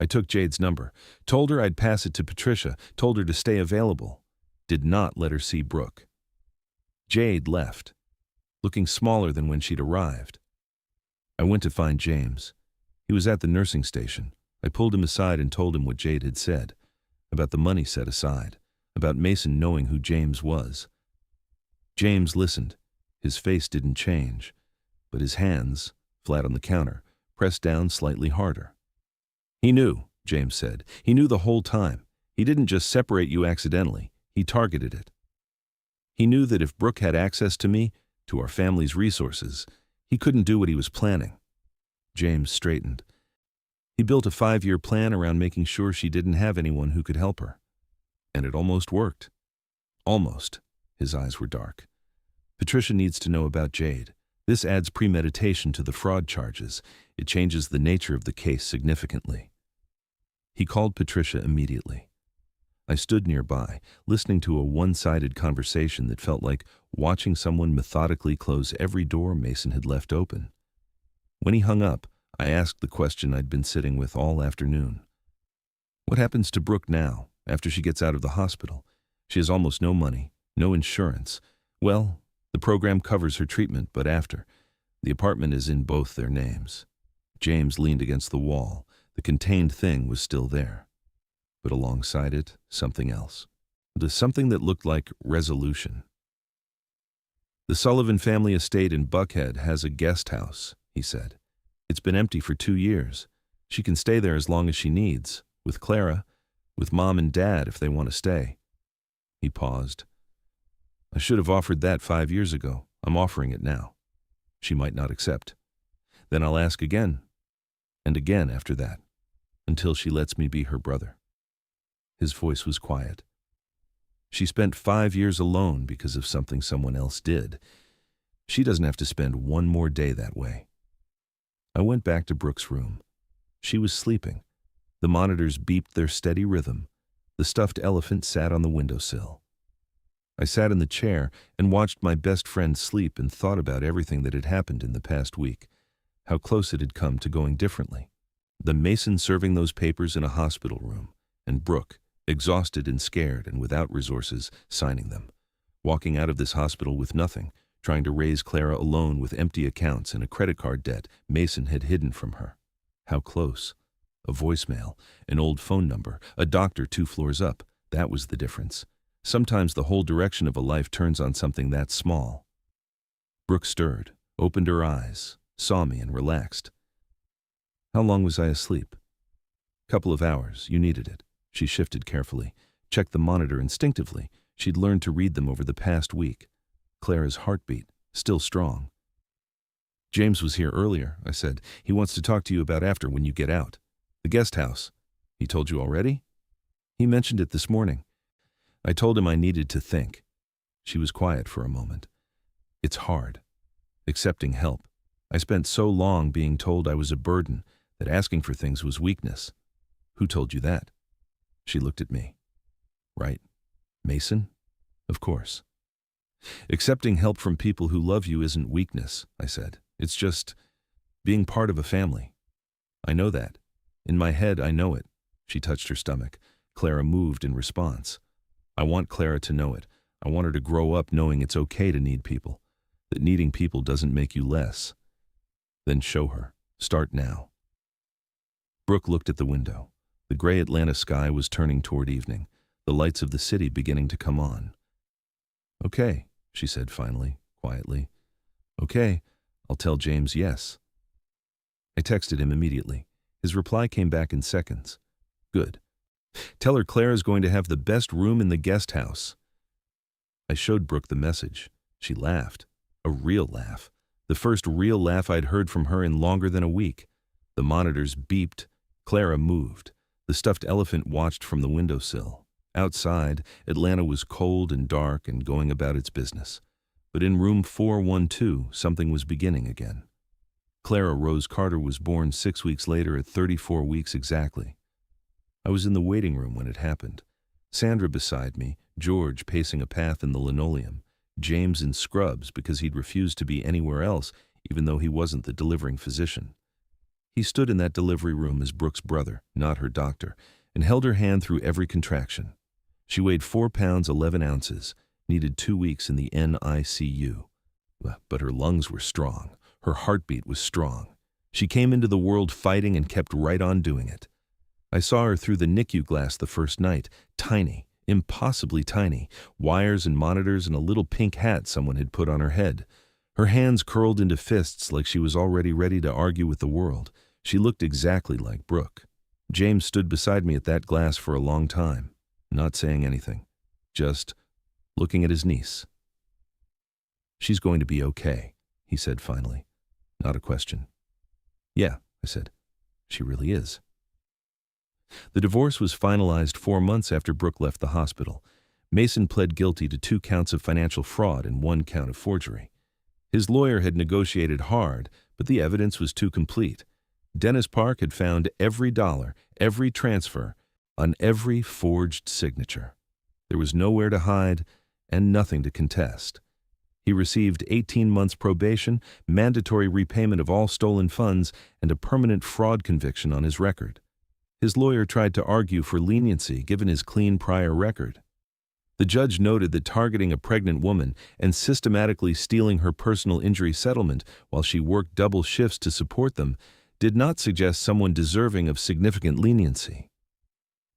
I took Jade's number, told her I'd pass it to Patricia, told her to stay available. Did not let her see Brooke. Jade left, looking smaller than when she'd arrived. I went to find James. He was at the nursing station. I pulled him aside and told him what Jade had said, about the money set aside, about Mason knowing who James was. James listened. His face didn't change, but his hands, flat on the counter, pressed down slightly harder. "He knew," James said. "He knew the whole time. He didn't just separate you accidentally. He targeted it. He knew that if Brooke had access to me, to our family's resources, he couldn't do what he was planning." James straightened. "He built a 5-year plan around making sure she didn't have anyone who could help her. And it almost worked. Almost." His eyes were dark. "Patricia needs to know about Jade. This adds premeditation to the fraud charges. It changes the nature of the case significantly." He called Patricia immediately. I stood nearby, listening to a one-sided conversation that felt like watching someone methodically close every door Mason had left open. When he hung up, I asked the question I'd been sitting with all afternoon. "What happens to Brooke now, after she gets out of the hospital? She has almost no money, no insurance. Well, the program covers her treatment, but after. The apartment is in both their names." James leaned against the wall. The contained thing was still there. But alongside it, something else. Something that looked like resolution. "The Sullivan family estate in Buckhead has a guest house," he said. "It's been empty for 2 years. She can stay there as long as she needs, with Clara, with Mom and Dad if they want to stay." He paused. "I should have offered that 5 years ago. I'm offering it now. She might not accept. Then I'll ask again, and again after that, until she lets me be her brother." His voice was quiet. "She spent 5 years alone because of something someone else did. She doesn't have to spend one more day that way." I went back to Brooke's room. She was sleeping. The monitors beeped their steady rhythm. The stuffed elephant sat on the windowsill. I sat in the chair and watched my best friend sleep and thought about everything that had happened in the past week, how close it had come to going differently. The Mason serving those papers in a hospital room, and Brooke, exhausted and scared and without resources, signing them. Walking out of this hospital with nothing, trying to raise Clara alone with empty accounts and a credit card debt Mason had hidden from her. How close? A voicemail, an old phone number, a doctor 2 floors up. That was the difference. Sometimes the whole direction of a life turns on something that small. Brooke stirred, opened her eyes, saw me and relaxed. "How long was I asleep?" "Couple of hours. You needed it." She shifted carefully, checked the monitor instinctively. She'd learned to read them over the past week. Clara's heartbeat, still strong. "James was here earlier," I said. "He wants to talk to you about after when you get out. The guest house. He told you already?" "He mentioned it this morning." I told him I needed to think. She was quiet for a moment. "It's hard. Accepting help. I spent so long being told I was a burden, that asking for things was weakness." "Who told you that?" She looked at me. "Right. Mason? Of course." "Accepting help from people who love you isn't weakness," I said. "It's just being part of a family. I know that. In my head, I know it." She touched her stomach. Clara moved in response. "I want Clara to know it. I want her to grow up knowing it's okay to need people, that needing people doesn't make you less." "Then show her. Start now." Brooke looked at the window. The gray Atlanta sky was turning toward evening, the lights of the city beginning to come on. "Okay," she said finally, quietly. "Okay, I'll tell James yes." I texted him immediately. His reply came back in seconds. "Good. Tell her Clara's going to have the best room in the guest house." I showed Brooke the message. She laughed. A real laugh. The first real laugh I'd heard from her in longer than a week. The monitors beeped. Clara moved. The stuffed elephant watched from the windowsill. Outside, Atlanta was cold and dark and going about its business. But in room 412, something was beginning again. Clara Rose Carter was born 6 weeks later at 34 weeks exactly. I was in the waiting room when it happened. Sandra beside me, George pacing a path in the linoleum, James in scrubs because he'd refused to be anywhere else even though he wasn't the delivering physician. He stood in that delivery room as Brooke's brother, not her doctor, and held her hand through every contraction. She weighed 4 pounds 11 ounces, needed 2 weeks in the NICU. But her lungs were strong. Her heartbeat was strong. She came into the world fighting and kept right on doing it. I saw her through the NICU glass the first night, tiny, impossibly tiny, wires and monitors and a little pink hat someone had put on her head. Her hands curled into fists like she was already ready to argue with the world. She looked exactly like Brooke. James stood beside me at that glass for a long time, not saying anything, just looking at his niece. "She's going to be okay," he said finally. Not a question. "Yeah," I said. "She really is." The divorce was finalized 4 months after Brooke left the hospital. Mason pled guilty to 2 counts of financial fraud and 1 count of forgery. His lawyer had negotiated hard, but the evidence was too complete. Dennis Park had found every dollar, every transfer, on every forged signature. There was nowhere to hide and nothing to contest. He received 18 months probation, mandatory repayment of all stolen funds, and a permanent fraud conviction on his record. His lawyer tried to argue for leniency given his clean prior record. The judge noted that targeting a pregnant woman and systematically stealing her personal injury settlement while she worked double shifts to support them did not suggest someone deserving of significant leniency.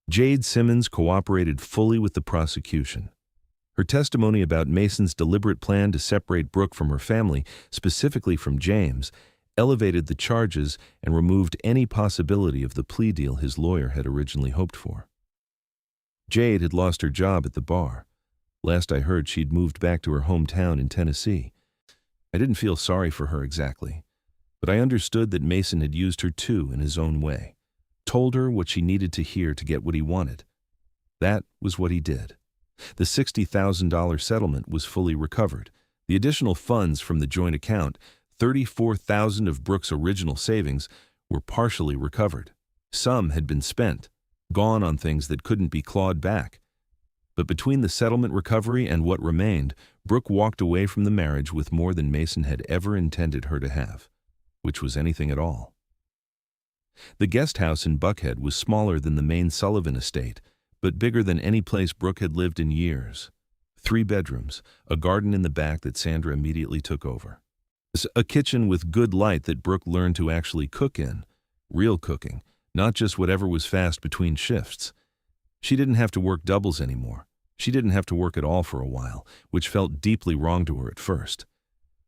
Jade Simmons cooperated fully with the prosecution. Her testimony about Mason's deliberate plan to separate Brooke from her family, specifically from James, elevated the charges and removed any possibility of the plea deal his lawyer had originally hoped for. Jade had lost her job at the bar. Last I heard, she'd moved back to her hometown in Tennessee. I didn't feel sorry for her exactly, but I understood that Mason had used her too in his own way, told her what she needed to hear to get what he wanted. That was what he did. The $60,000 settlement was fully recovered. The additional funds from the joint account, $34,000 of Brooke's original savings, were partially recovered. Some had been spent, gone on things that couldn't be clawed back. But between the settlement recovery and what remained, Brooke walked away from the marriage with more than Mason had ever intended her to have, which was anything at all. The guest house in Buckhead was smaller than the main Sullivan estate, but bigger than any place Brooke had lived in years. 3 bedrooms, a garden in the back that Sandra immediately took over. A kitchen with good light that Brooke learned to actually cook in, real cooking, not just whatever was fast between shifts. She didn't have to work doubles anymore. She didn't have to work at all for a while, which felt deeply wrong to her at first.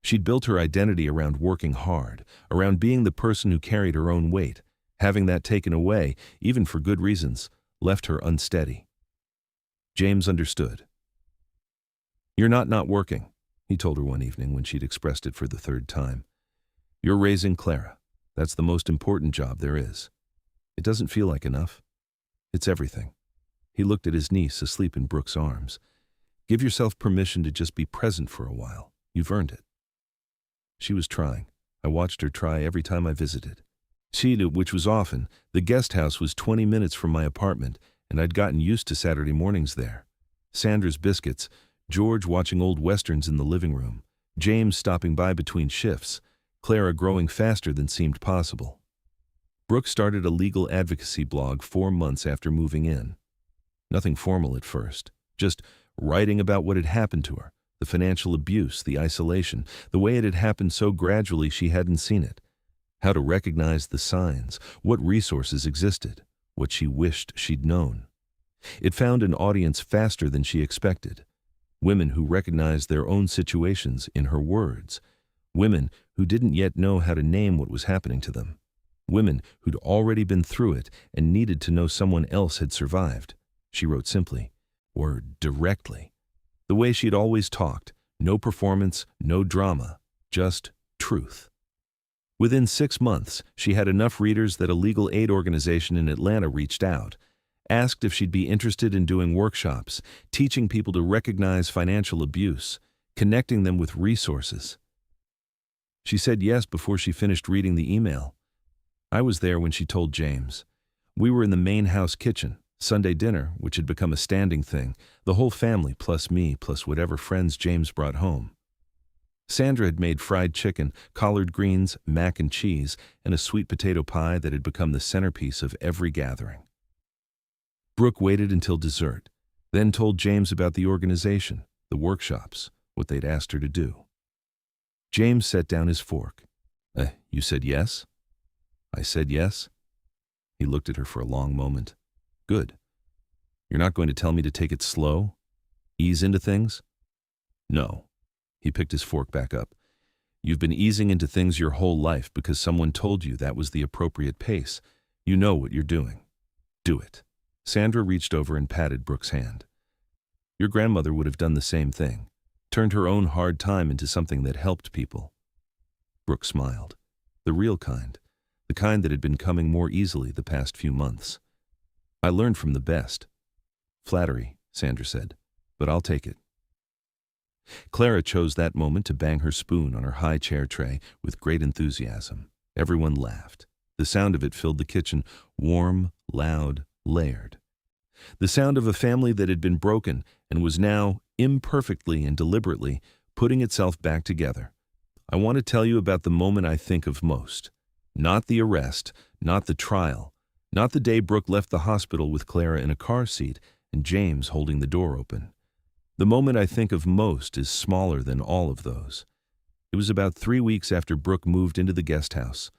She'd built her identity around working hard, around being the person who carried her own weight. Having that taken away, even for good reasons, left her unsteady. James understood. "You're not working," he told her one evening when she'd expressed it for the 3rd time. "You're raising Clara. That's the most important job there is. It doesn't feel like enough. It's everything." He looked at his niece asleep in Brooke's arms. "Give yourself permission to just be present for a while. You've earned it." She was trying. I watched her try every time I visited. Which was often, the guest house was 20 minutes from my apartment, and I'd gotten used to Saturday mornings there. Sandra's biscuits, George watching old westerns in the living room, James stopping by between shifts, Clara growing faster than seemed possible. Brooke started a legal advocacy blog 4 months after moving in. Nothing formal at first, just writing about what had happened to her, the financial abuse, the isolation, the way it had happened so gradually she hadn't seen it, how to recognize the signs, what resources existed, what she wished she'd known. It found an audience faster than she expected. Women who recognized their own situations in her words. Women who didn't yet know how to name what was happening to them. Women who'd already been through it and needed to know someone else had survived. She wrote simply, or directly. The way she'd always talked, no performance, no drama, just truth. Within 6 months, she had enough readers that a legal aid organization in Atlanta reached out, asked if she'd be interested in doing workshops, teaching people to recognize financial abuse, connecting them with resources. She said yes before she finished reading the email. I was there when she told James. We were in the main house kitchen, Sunday dinner, which had become a standing thing, the whole family plus me plus whatever friends James brought home. Sandra had made fried chicken, collard greens, mac and cheese, and a sweet potato pie that had become the centerpiece of every gathering. Brooke waited until dessert, then told James about the organization, the workshops, what they'd asked her to do. James set down his fork. You said yes? I said yes. He looked at her for a long moment. Good. You're not going to tell me to take it slow? Ease into things? No. He picked his fork back up. You've been easing into things your whole life because someone told you that was the appropriate pace. You know what you're doing. Do it. Sandra reached over and patted Brooke's hand. Your grandmother would have done the same thing, turned her own hard time into something that helped people. Brooke smiled. The real kind. The kind that had been coming more easily the past few months. I learned from the best. Flattery, Sandra said, but I'll take it. Clara chose that moment to bang her spoon on her high chair tray with great enthusiasm. Everyone laughed. The sound of it filled the kitchen, warm, loud, layered. The sound of a family that had been broken and was now, imperfectly and deliberately, putting itself back together. I want to tell you about the moment I think of most. Not the arrest, not the trial, not the day Brooke left the hospital with Clara in a car seat and James holding the door open. The moment I think of most is smaller than all of those. It was about 3 weeks after Brooke moved into the guest house.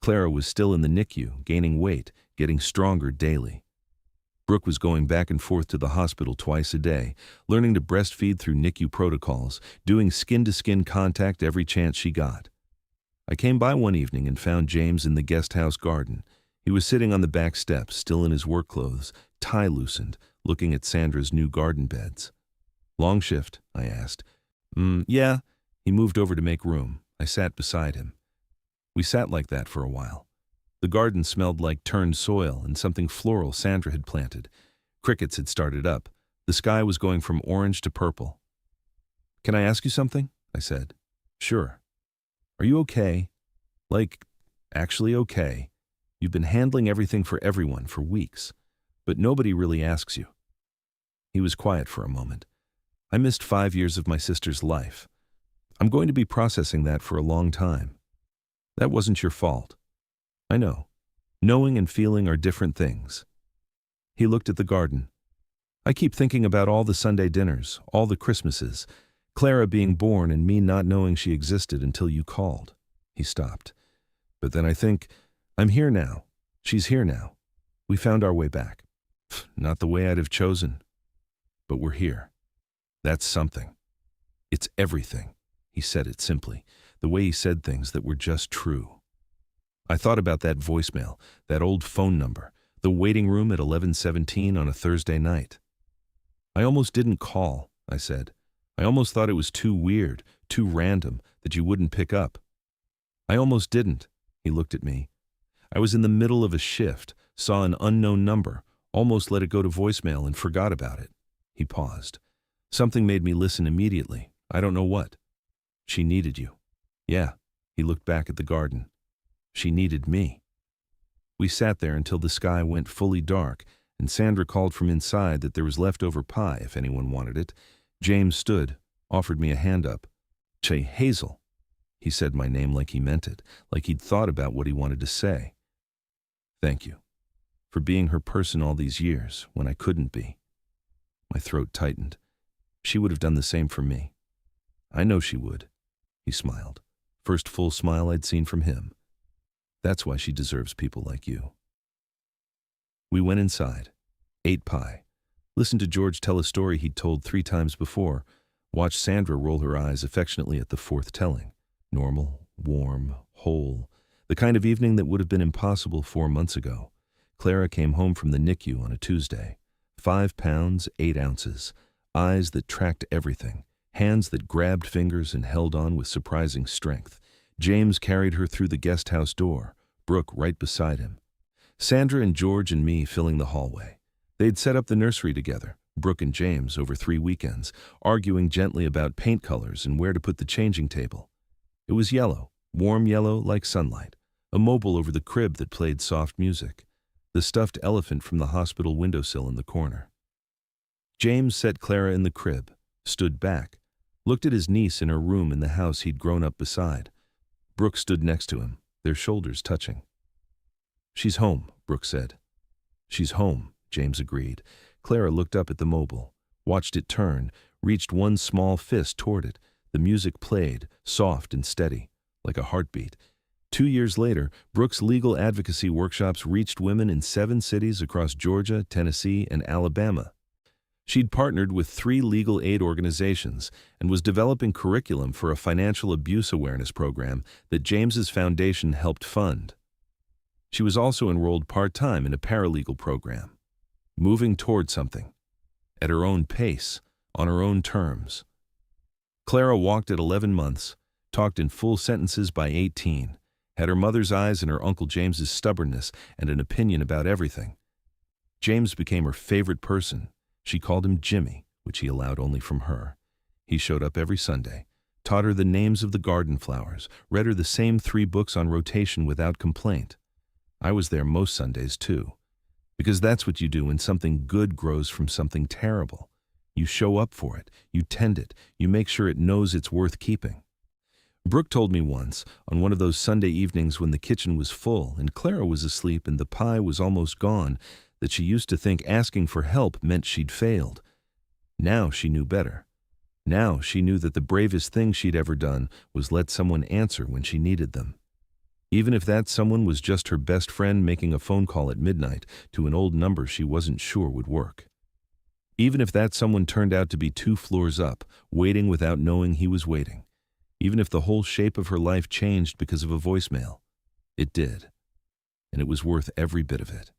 Clara was still in the NICU, gaining weight, getting stronger daily. Brooke was going back and forth to the hospital twice a day, learning to breastfeed through NICU protocols, doing skin-to-skin contact every chance she got. I came by one evening and found James in the guest house garden. He was sitting on the back steps, still in his work clothes, tie loosened, looking at Sandra's new garden beds. Long shift? I asked. Yeah. He moved over to make room. I sat beside him. We sat like that for a while. The garden smelled like turned soil and something floral Sandra had planted. Crickets had started up. The sky was going from orange to purple. Can I ask you something? I said. Sure. Are you okay? Like, actually okay. You've been handling everything for everyone for weeks, but nobody really asks you. He was quiet for a moment. I missed 5 years of my sister's life. I'm going to be processing that for a long time. That wasn't your fault. I know. Knowing and feeling are different things. He looked at the garden. I keep thinking about all the Sunday dinners, all the Christmases, Clara being born and me not knowing she existed until you called. He stopped. But then I think, I'm here now. She's here now. We found our way back. Not the way I'd have chosen. But we're here. That's something. It's everything. He said it simply, the way he said things that were just true. I thought about that voicemail, that old phone number, the waiting room at 11:17 on a Thursday night. I almost didn't call, I said. I almost thought it was too weird, too random, that you wouldn't pick up. I almost didn't. He looked at me. I was in the middle of a shift, saw an unknown number, almost let it go to voicemail and forgot about it. He paused. Something made me listen immediately. I don't know what. She needed you. Yeah. He looked back at the garden. She needed me. We sat there until the sky went fully dark, and Sandra called from inside that there was leftover pie if anyone wanted it. James stood, offered me a hand up. Che Hazel. He said my name like he meant it, like he'd thought about what he wanted to say. Thank you. For being her person all these years, when I couldn't be. My throat tightened. She would have done the same for me. I know she would. He smiled. First full smile I'd seen from him. That's why she deserves people like you. We went inside, ate pie, listened to George tell a story he'd told 3 times before, watched Sandra roll her eyes affectionately at the 4th telling. Normal, warm, whole, the kind of evening that would have been impossible 4 months ago. Clara came home from the NICU on a Tuesday. 5 pounds, 8 ounces, eyes that tracked everything, hands that grabbed fingers and held on with surprising strength. James carried her through the guest house door, Brooke right beside him. Sandra and George and me filling the hallway. They'd set up the nursery together, Brooke and James, over 3 weekends, arguing gently about paint colors and where to put the changing table. It was yellow, warm yellow like sunlight, a mobile over the crib that played soft music, the stuffed elephant from the hospital windowsill in the corner. James set Clara in the crib, stood back, looked at his niece in her room in the house he'd grown up beside. Brooke stood next to him, their shoulders touching. "She's home," Brooke said. "She's home," James agreed. Clara looked up at the mobile, watched it turn, reached one small fist toward it. The music played, soft and steady, like a heartbeat. 2 years later, Brooke's legal advocacy workshops reached women in 7 cities across Georgia, Tennessee, and Alabama. She'd partnered with 3 legal aid organizations and was developing curriculum for a financial abuse awareness program that James's foundation helped fund. She was also enrolled part-time in a paralegal program, moving toward something, at her own pace, on her own terms. Clara walked at 11 months, talked in full sentences by 18, had her mother's eyes and her Uncle James's stubbornness and an opinion about everything. James became her favorite person. She called him Jimmy, which he allowed only from her. He showed up every Sunday, taught her the names of the garden flowers, read her the same 3 books on rotation without complaint. I was there most Sundays, too, because that's what you do when something good grows from something terrible. You show up for it, you tend it, you make sure it knows it's worth keeping. Brooke told me once, on one of those Sunday evenings when the kitchen was full and Clara was asleep and the pie was almost gone, that she used to think asking for help meant she'd failed. Now she knew better. Now she knew that the bravest thing she'd ever done was let someone answer when she needed them. Even if that someone was just her best friend making a phone call at midnight to an old number she wasn't sure would work. Even if that someone turned out to be 2 floors up, waiting without knowing he was waiting. Even if the whole shape of her life changed because of a voicemail. It did. And it was worth every bit of it.